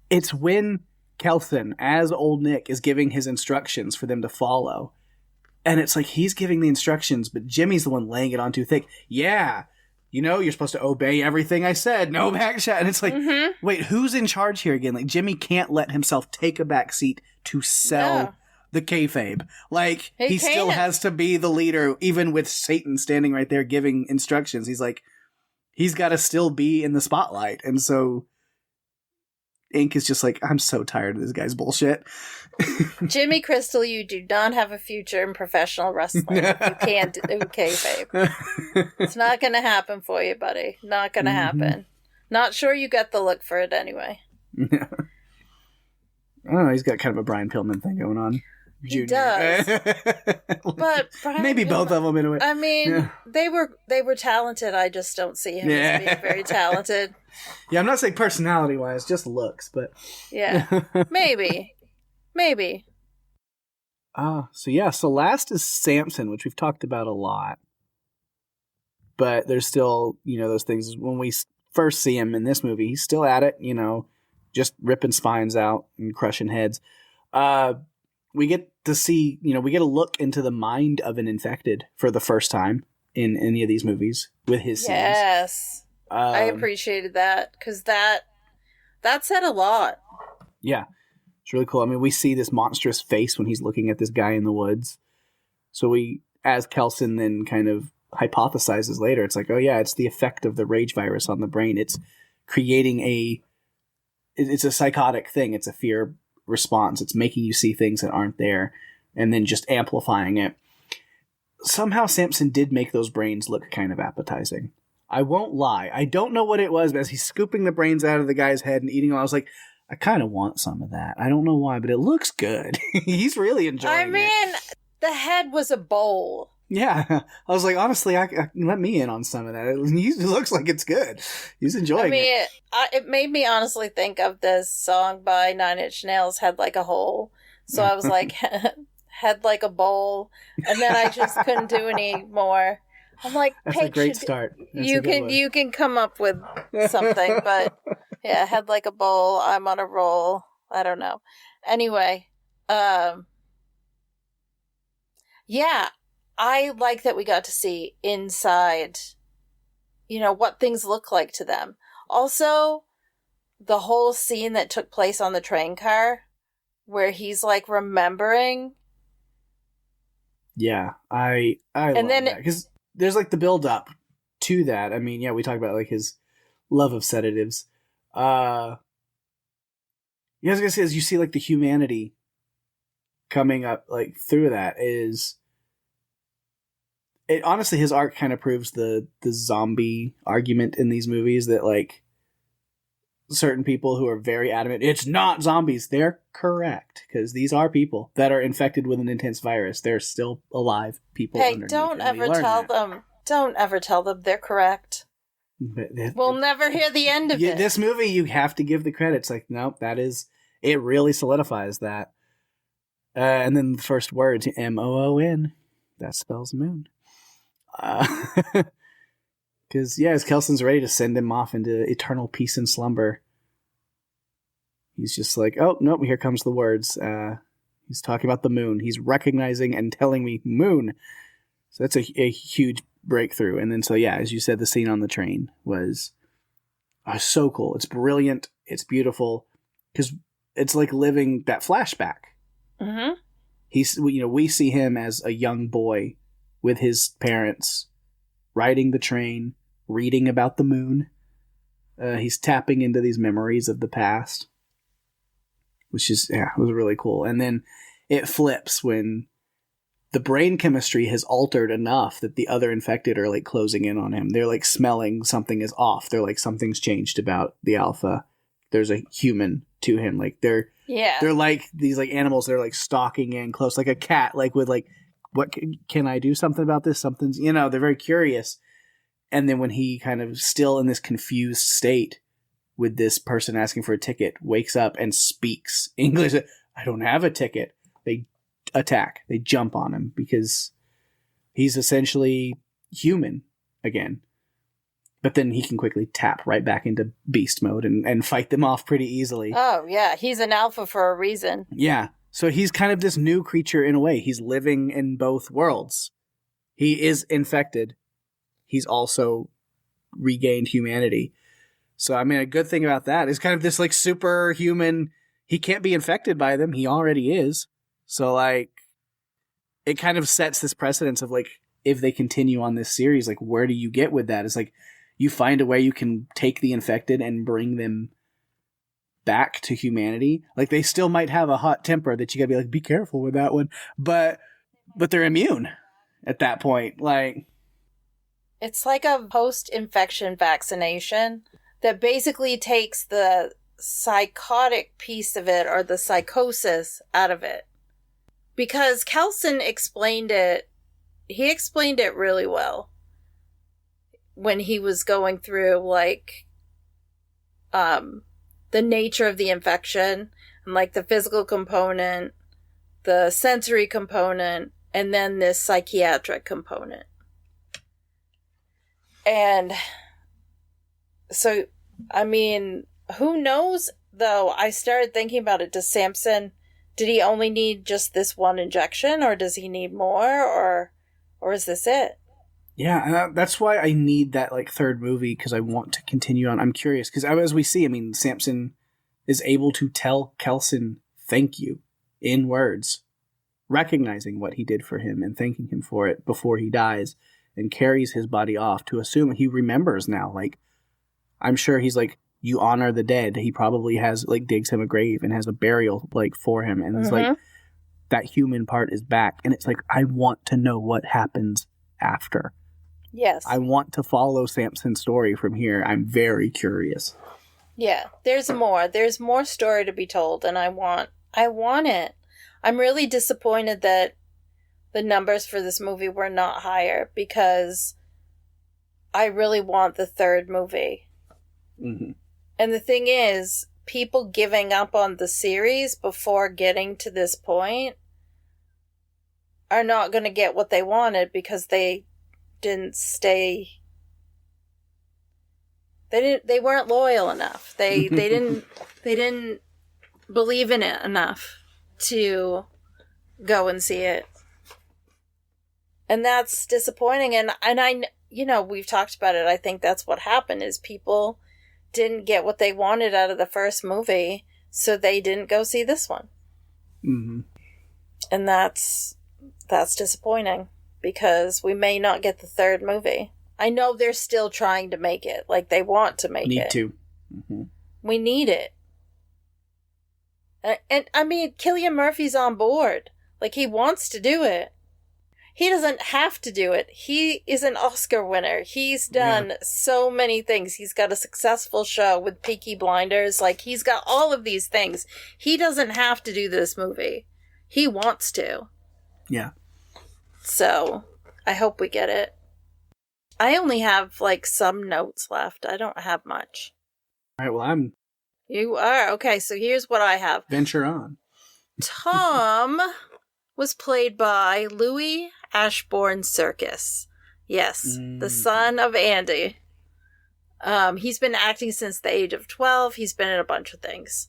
It's when Kelson, as old Nick, is giving his instructions for them to follow. And it's like he's giving the instructions, but Jimmy's the one laying it on too thick. Yeah. You know, you're supposed to obey everything I said. No back shot. And it's like, wait, who's in charge here again? Like, Jimmy can't let himself take a back seat to sell the kayfabe. Like, he still has to be the leader, even with Satan standing right there giving instructions. He's like, he's got to still be in the spotlight. And so Ink is just like, I'm so tired of this guy's bullshit. Jimmy Crystal, you do not have a future in professional wrestling. You can't do kayfabe. It's not going to happen for you, buddy. Not going to happen. Not sure you got the look for it anyway. Yeah. I don't know. He's got kind of a Brian Pillman thing going on. He does. But Brian maybe both of them in a way. I mean, they were talented. I just don't see him as being very talented. Yeah, I'm not saying personality-wise, just looks, but... Yeah, maybe. So last is Samson, which we've talked about a lot. But there's still, those things. When we first see him in this movie, he's still at it, just ripping spines out and crushing heads. We get to see, we get a look into the mind of an infected for the first time in any of these movies with his scenes. Yes. I appreciated that, because that said a lot. Yeah. It's really cool. I mean, we see this monstrous face when he's looking at this guy in the woods. So we, as Kelson then kind of hypothesizes later, it's like, oh yeah, it's the effect of the rage virus on the brain. It's creating it's a psychotic thing. It's a fear response. It's making you see things that aren't there and then just amplifying it. Somehow Samson did make those brains look kind of appetizing. I won't lie. I don't know what it was, but as he's scooping the brains out of the guy's head and eating them, I was like, I kind of want some of that. I don't know why, but it looks good. He's really enjoying it. I mean, the head was a bowl. Yeah. I was like, honestly, let me in on some of that. It looks like it's good. He's enjoying it. It made me honestly think of this song by 9 Inch Nails, Head Like a Hole. So I was like, head like a bowl. And then I just couldn't do any more. I'm like, that's a great start. You can come up with something, but yeah, head like a bowl. I'm on a roll. I don't know. Anyway, yeah, I like that we got to see inside, what things look like to them. Also, the whole scene that took place on the train car where he's like remembering. Yeah, I love that, because there's like the build up to that. I mean, yeah, we talk about like his love of sedatives. I was gonna say, as you see like the humanity coming up like through that, is it honestly, his arc kind of proves the zombie argument in these movies, that like certain people who are very adamant, it's not zombies. They're correct, because these are people that are infected with an intense virus. They're still alive people. Hey, don't ever tell them they're correct. We'll never hear the end of it. This movie, you have to give the credits. Like, nope, it really solidifies that. And then the first word, MOON, that spells moon. Because, as Kelson's ready to send him off into eternal peace and slumber, he's just like, oh, nope, here comes the words. He's talking about the moon. He's recognizing and telling me moon. So that's a huge breakthrough. And then, as you said, the scene on the train was so cool. It's brilliant. It's beautiful. Because it's like living that flashback. Mm-hmm. We see him as a young boy with his parents, riding the train, reading about the moon. He's tapping into these memories of the past, which is, was really cool. And then it flips when the brain chemistry has altered enough that the other infected are like closing in on him. They're like smelling something is off. They're like, something's changed about the alpha. There's a human to him. Like they're like these like animals. They're like stalking in close, like a cat, like with like, what can I do something about this? Something's, they're very curious. And then when he kind of still in this confused state with this person asking for a ticket, wakes up and speaks English. I don't have a ticket. They attack. They jump on him because he's essentially human again. But then he can quickly tap right back into beast mode and fight them off pretty easily. Oh, yeah. He's an alpha for a reason. Yeah. So he's kind of this new creature in a way. He's living in both worlds. He is infected. He's also regained humanity. So, I mean, a good thing about that is kind of this, like, superhuman... He can't be infected by them. He already is. So, like, it kind of sets this precedence of, like, if they continue on this series, like, where do you get with that? It's like, you find a way you can take the infected and bring them back to humanity. Like, they still might have a hot temper that you gotta be like, be careful with that one. But they're immune at that point. Like, it's like a post-infection vaccination that basically takes the psychotic piece of it, or the psychosis, out of it. Because Kelson explained it, he explained it really well when he was going through, like, the nature of the infection, and, like, the physical component, the sensory component, and then this psychiatric component. And so, I mean, who knows, though? I started thinking about it. Did he only need just this one injection, or does he need more, or is this it? Yeah, that's why I need that, like, third movie, because I want to continue on. I'm curious, because as we see, I mean, Samson is able to tell Kelson thank you in words, recognizing what he did for him and thanking him for it before he dies, and carries his body off to assume he remembers now. Like, I'm sure he's like, you honor the dead. He probably has, like, digs him a grave and has a burial, like, for him. And it's like, that human part is back. And it's like, I want to know what happens after. Yes. I want to follow Samson's story from here. I'm very curious. Yeah, there's more. There's more story to be told, and I want it. I'm really disappointed that the numbers for this movie were not higher, because I really want the third movie. Mm-hmm. And the thing is, people giving up on the series before getting to this point are not going to get what they wanted, because they didn't stay. They weren't loyal enough. They didn't believe in it enough to go and see it. And that's disappointing. And I, we've talked about it. I think that's what happened, is people didn't get what they wanted out of the first movie, so they didn't go see this one. Mm-hmm. And that's disappointing, because we may not get the third movie. I know they're still trying to make it. Like, they want to make it. Need to. Mm-hmm. We need it. And I mean, Cillian Murphy's on board. Like, he wants to do it. He doesn't have to do it. He is an Oscar winner. He's done so many things. He's got a successful show with Peaky Blinders. Like, he's got all of these things. He doesn't have to do this movie. He wants to. Yeah. So, I hope we get it. I only have, like, some notes left. I don't have much. All right, well, You are? Okay, so here's what I have. Venture on. Tom was played by Louis Ashbourne Circus. Yes, the son of Andy. He's been acting since the age of 12. He's been in a bunch of things.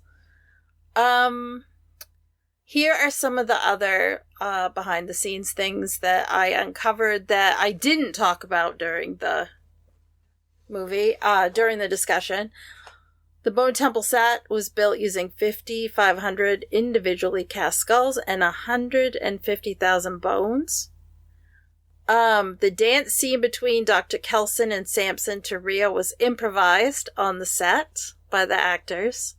Here are some of the other behind-the-scenes things that I uncovered that I didn't talk about during the movie, during the discussion. The Bone Temple set was built using 5,500 individually cast skulls and 150,000 bones. The dance scene between Dr. Kelson and Samson to Rio was improvised on the set by the actors.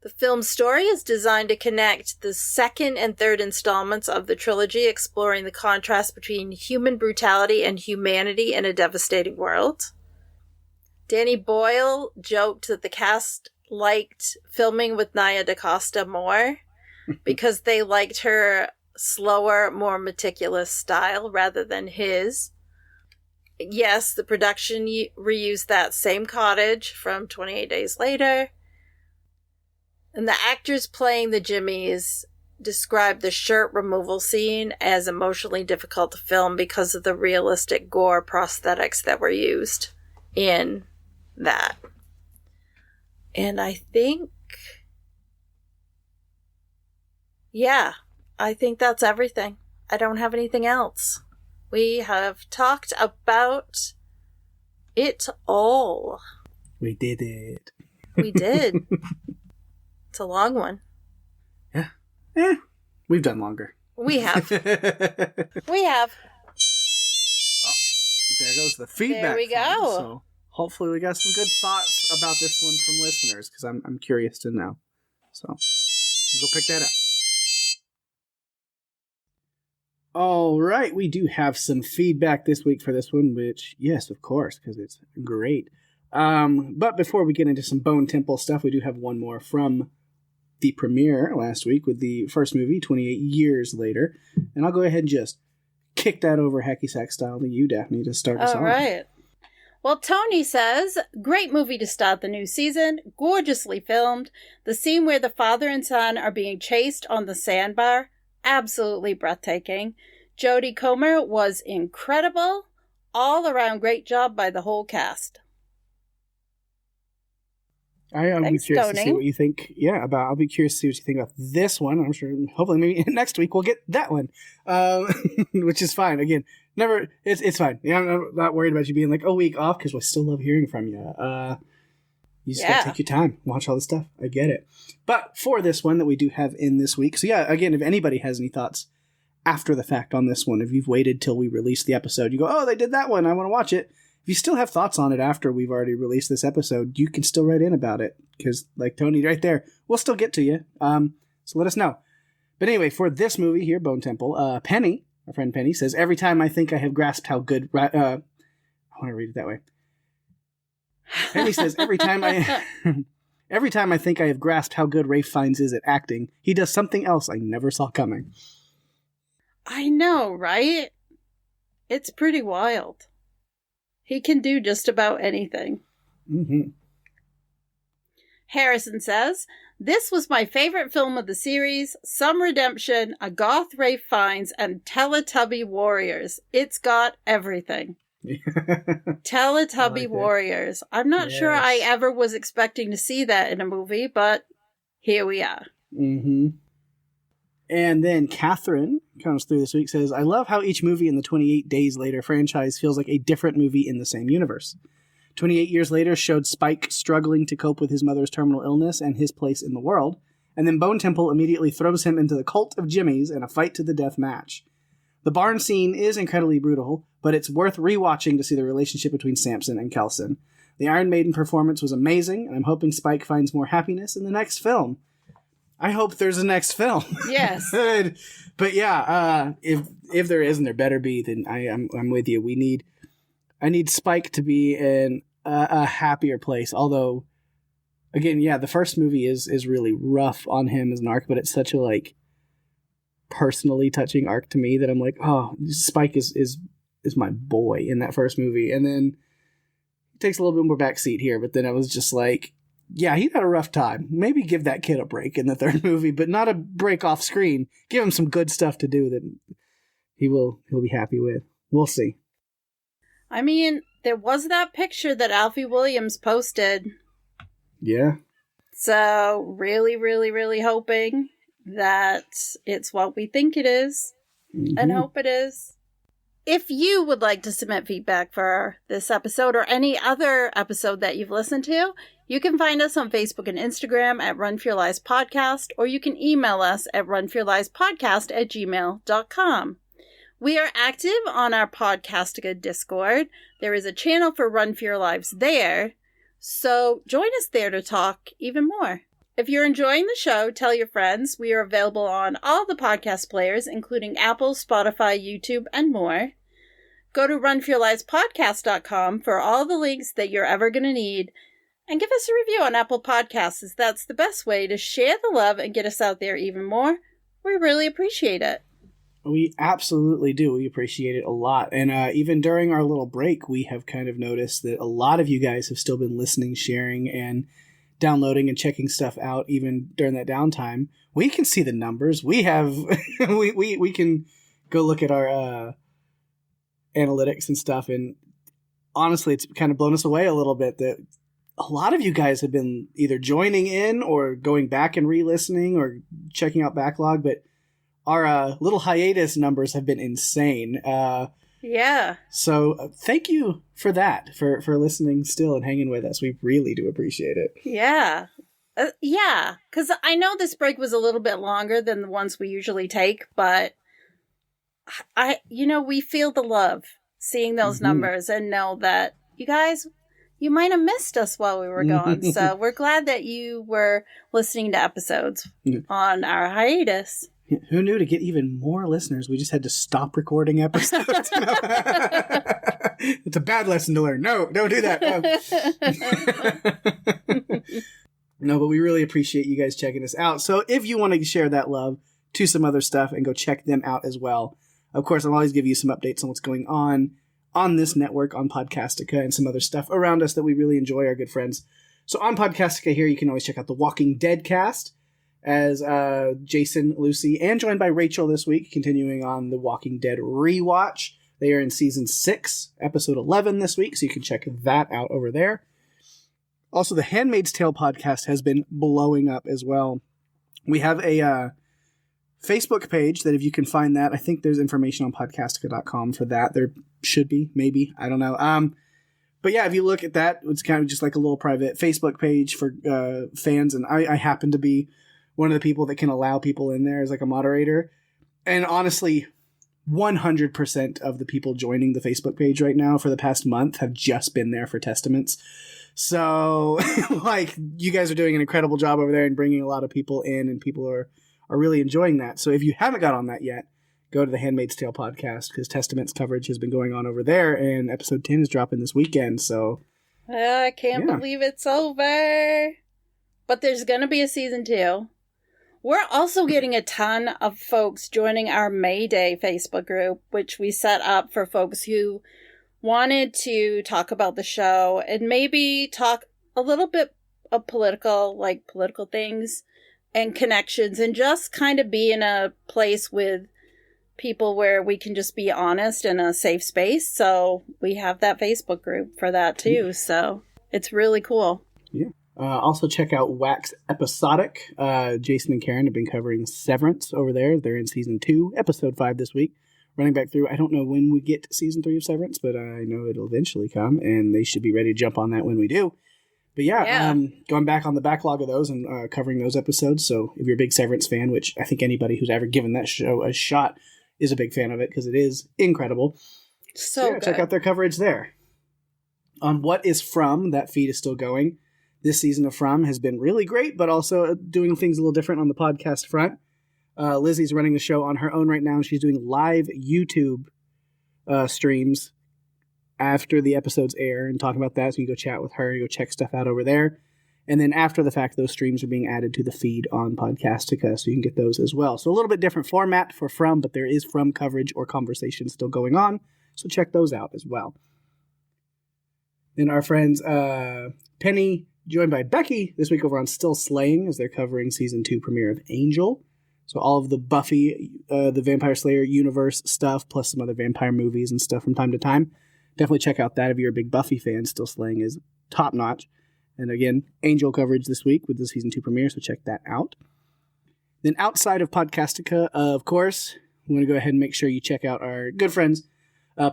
The film's story is designed to connect the second and third installments of the trilogy, exploring the contrast between human brutality and humanity in a devastating world. Danny Boyle joked that the cast liked filming with Nia DaCosta more because they liked her slower, more meticulous style rather than his. Yes, the production reused that same cottage from 28 Days Later. And the actors playing the Jimmies described the shirt removal scene as emotionally difficult to film because of the realistic gore prosthetics that were used in that. And I think that's everything. I don't have anything else. We have talked about it all. We did it. We did. It's a long one. Yeah. We've done longer. We have. Oh, there goes the feedback. There we go. So hopefully we got some good thoughts about this one from listeners, because I'm curious to know. So we'll go pick that up. All right, we do have some feedback this week for this one, which, yes, of course, because it's great. But before we get into some Bone Temple stuff, we do have one more from the premiere last week with the first movie, 28 Years Later. And I'll go ahead and just kick that over hacky sack style to you, Daphne, to start us off. All right. Well, Tony says, great movie to start the new season, gorgeously filmed. The scene where the father and son are being chased on the sandbar, absolutely breathtaking. Jodie Comer was incredible. All around great job by the whole cast. I'll be curious to see what you think. I'll be curious to see what you think about this one. I'm sure, hopefully, maybe next week we'll get that one, which is fine. Again, it's fine. Yeah, I'm not worried about you being like a week off because we still love hearing from you. You just gotta take your time, watch all this stuff. I get it. But for this one that we do have in this week, so again, if anybody has any thoughts after the fact on this one, if you've waited till we release the episode, you go, oh, they did that one, I want to watch it. If you still have thoughts on it after we've already released this episode, you can still write in about it, because like Tony right there, we'll still get to you. So let us know. But anyway, for this movie here, Bone Temple, Penny, our friend Penny, says, every time I think I have grasped how good... I want to read it that way. Penny says, every time I think I have grasped how good Ralph Fiennes is at acting, he does something else I never saw coming. I know, right? It's pretty wild. He can do just about anything. Mm-hmm. Harrison says, this was my favorite film of the series. Some redemption, a goth Ralph Fiennes, and Teletubby warriors. It's got everything. Teletubby warriors. I'm not sure I ever was expecting to see that in a movie, but here we are. Mm-hmm. And then Catherine comes through this week, says, I love how each movie in the 28 Days Later franchise feels like a different movie in the same universe. 28 Years Later showed Spike struggling to cope with his mother's terminal illness and his place in the world, and then Bone Temple immediately throws him into the cult of Jimmy's in a fight-to-the-death match. The barn scene is incredibly brutal, but it's worth rewatching to see the relationship between Samson and Kelson. The Iron Maiden performance was amazing, and I'm hoping Spike finds more happiness in the next film. I hope there's a next film. Yes. But yeah, if there isn't, there better be. Then I'm with you. I need Spike to be in a happier place. Although, again, yeah, the first movie is really rough on him as an arc, but it's such a like personally touching arc to me that I'm like, oh, Spike is my boy in that first movie, and then it takes a little bit more backseat here. But then I was just like, yeah, he had a rough time. Maybe give that kid a break in the third movie, but not a break off screen. Give him some good stuff to do that he'll be happy with. We'll see. I mean, there was that picture that Alfie Williams posted. Yeah. So really, really, really hoping that it's what we think it is, and hope it is. If you would like to submit feedback for this episode or any other episode that you've listened to, you can find us on Facebook and Instagram at Run For Your Lives Podcast, or you can email us at runforyourlivespodcast@gmail.com. We are active on our Podcastica Discord. There is a channel for Run For Your Lives there, so join us there to talk even more. If you're enjoying the show, tell your friends. We are available on all the podcast players, including Apple, Spotify, YouTube, and more. Go to runforyourlivespodcast.com for all the links that you're ever going to need. And give us a review on Apple Podcasts, as that's the best way to share the love and get us out there even more. We really appreciate it. We absolutely do. We appreciate it a lot. And even during our little break, we have kind of noticed that a lot of you guys have still been listening, sharing, and downloading and checking stuff out even during that downtime. We can see the numbers. We have we can go look at our analytics and stuff, and honestly, it's kind of blown us away a little bit that a lot of you guys have been either joining in or going back and re-listening or checking out backlog, but our little hiatus numbers have been insane. Yeah. So thank you for that, for listening still and hanging with us. We really do appreciate it. Yeah. Yeah, because I know this break was a little bit longer than the ones we usually take, but we feel the love seeing those numbers and know that you guys, you might have missed us while we were gone. So we're glad that you were listening to episodes on our hiatus. Who knew, to get even more listeners, we just had to stop recording episodes. It's a bad lesson to learn. No, don't do that. No, but we really appreciate you guys checking us out. So if you want to share that love to some other stuff and go check them out as well, of course, I'll always give you some updates on what's going on this network, on Podcastica, and some other stuff around us that we really enjoy, our good friends. So on Podcastica here, you can always check out the Walking Dead cast as Jason, Lucy, and joined by Rachel this week, continuing on the Walking Dead rewatch. They are in season 6, episode 11 this week, so you can check that out over there. Also, the Handmaid's Tale podcast has been blowing up as well. We have a Facebook page that, if you can find that, I think there's information on podcastica.com for that. There should be, maybe, I don't know. But yeah, if you look at that, it's kind of just like a little private Facebook page for fans, and I happen to be one of the people that can allow people in there as like a moderator. And honestly, 100% of the people joining the Facebook page right now for the past month have just been there for Testaments. So, like, you guys are doing an incredible job over there and bringing a lot of people in, and people are really enjoying that. So if you haven't got on that yet, go to the Handmaid's Tale podcast, because Testaments coverage has been going on over there, and episode 10 is dropping this weekend. So I can't believe it's over. But there's going to be a season 2. We're also getting a ton of folks joining our May Day Facebook group, which we set up for folks who wanted to talk about the show and maybe talk a little bit of political things and connections, and just kind of be in a place with people where we can just be honest in a safe space. So we have that Facebook group for that too. So it's really cool. Yeah. Also check out Wax Episodic. Jason and Karen have been covering Severance over there. They're in season 2, episode 5 this week. Running back through, I don't know when we get to season 3 of Severance, but I know it'll eventually come, and they should be ready to jump on that when we do. But yeah. Going back on the backlog of those and covering those episodes. So if you're a big Severance fan, which I think anybody who's ever given that show a shot is a big fan of it, because it is incredible. So yeah, check out their coverage there. On What Is From, that feed is still going. this season of From has been really great, but also doing things a little different on the podcast front. Lizzie's running the show on her own right now, and she's doing live YouTube streams after the episodes air and talking about that. So you can go chat with her, you go check stuff out over there. And then after the fact, those streams are being added to the feed on Podcastica, so you can get those as well. So a little bit different format for From, but there is From coverage or conversation still going on. So check those out as well. Then our friends Penny, joined by Becky, this week over on Still Slaying, as they're covering Season 2 premiere of Angel. So all of the Buffy, the Vampire Slayer universe stuff, plus some other vampire movies and stuff from time to time. Definitely check out that if you're a big Buffy fan. Still Slaying is top-notch. And again, Angel coverage this week with the Season 2 premiere, so check that out. Then outside of Podcastica, of course, we want to go ahead and make sure you check out our good friends.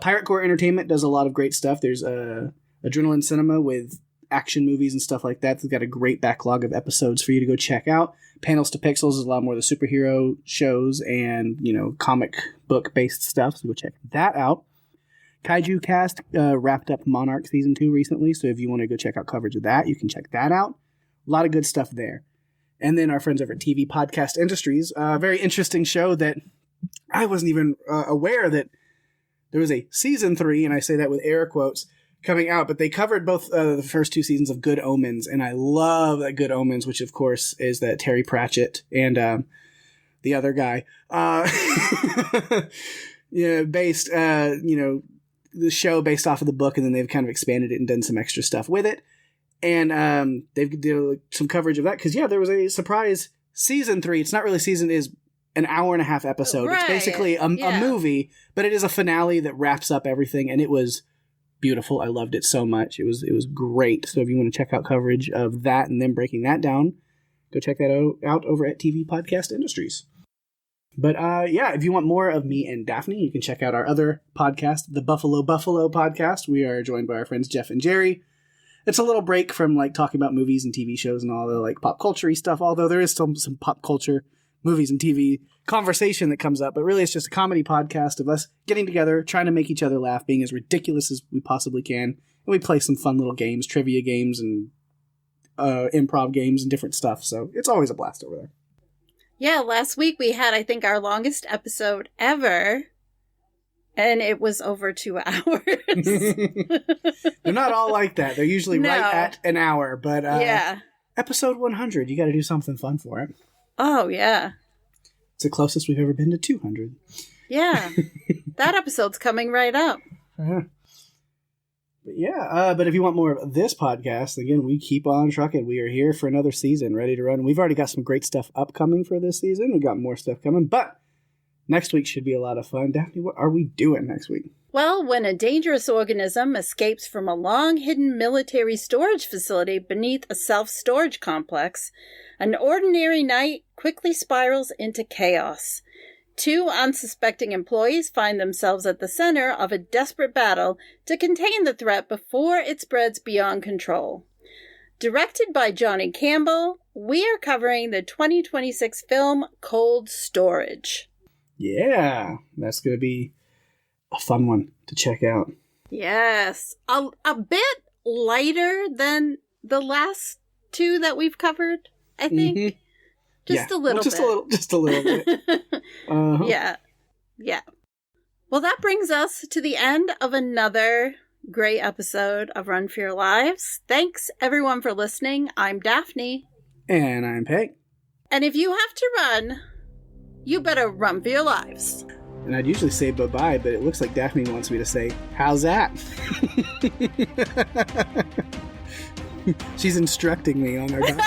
Pirate Core Entertainment does a lot of great stuff. There's Adrenaline Cinema with action movies and stuff like that. They've got a great backlog of episodes for you to go check out. Panels to Pixels is a lot more of the superhero shows and, comic book-based stuff, so go check that out. Kaiju Cast wrapped up Monarch Season 2 recently, so if you want to go check out coverage of that, you can check that out. A lot of good stuff there. And then our friends over at TV Podcast Industries, a very interesting show that I wasn't even aware that there was a Season 3, and I say that with air quotes, coming out, but they covered both the first 2 seasons of Good Omens, and I love that Good Omens, which of course is that Terry Pratchett and the other guy, based, the show based off of the book, and then they've kind of expanded it and done some extra stuff with it. And they've did some coverage of that because, there was a surprise Season 3. It's not really season, it is an hour and a half episode. Right. It's basically a movie, but it is a finale that wraps up everything, and it was beautiful. I loved it so much. It was great. So if you want to check out coverage of that and then breaking that down, go check that out over at TV Podcast Industries. But if you want more of me and Daphne, you can check out our other podcast, the Buffalo podcast. We are joined by our friends Jeff and Jerry. It's a little break from talking about movies and TV shows and all the pop culture-y stuff, although there is still some pop culture movies and TV conversation that comes up. But really, it's just a comedy podcast of us getting together, trying to make each other laugh, being as ridiculous as we possibly can. And we play some fun little games, trivia games and improv games and different stuff. So it's always a blast over there. Yeah, last week we had, I think, our longest episode ever, and it was over 2 hours. They're not all like that. They're usually right at an hour, but episode 100, you got to do something fun for it. Oh, yeah. It's the closest we've ever been to 200. Yeah. That episode's coming right up. But if you want more of this podcast, again, we keep on trucking. We are here for another season, ready to run. We've already got some great stuff upcoming for this season. We've got more stuff coming, but next week should be a lot of fun. Daphne, what are we doing next week? Well, when a dangerous organism escapes from a long-hidden military storage facility beneath a self-storage complex, an ordinary night quickly spirals into chaos. 2 unsuspecting employees find themselves at the center of a desperate battle to contain the threat before it spreads beyond control. Directed by Johnny Campbell, we are covering the 2026 film Cold Storage. Yeah, that's going to be a fun one to check out. Yes, a bit lighter than the last 2 that we've covered, I think. Mm-hmm. Just a little bit. Just a little bit. Yeah. Well, that brings us to the end of another great episode of Run for Your Lives. Thanks, everyone, for listening. I'm Daphne. And I'm Peg. And if you have to run, you better run for your lives. And I'd usually say bye-bye, but it looks like Daphne wants me to say, how's that? She's instructing me on our document.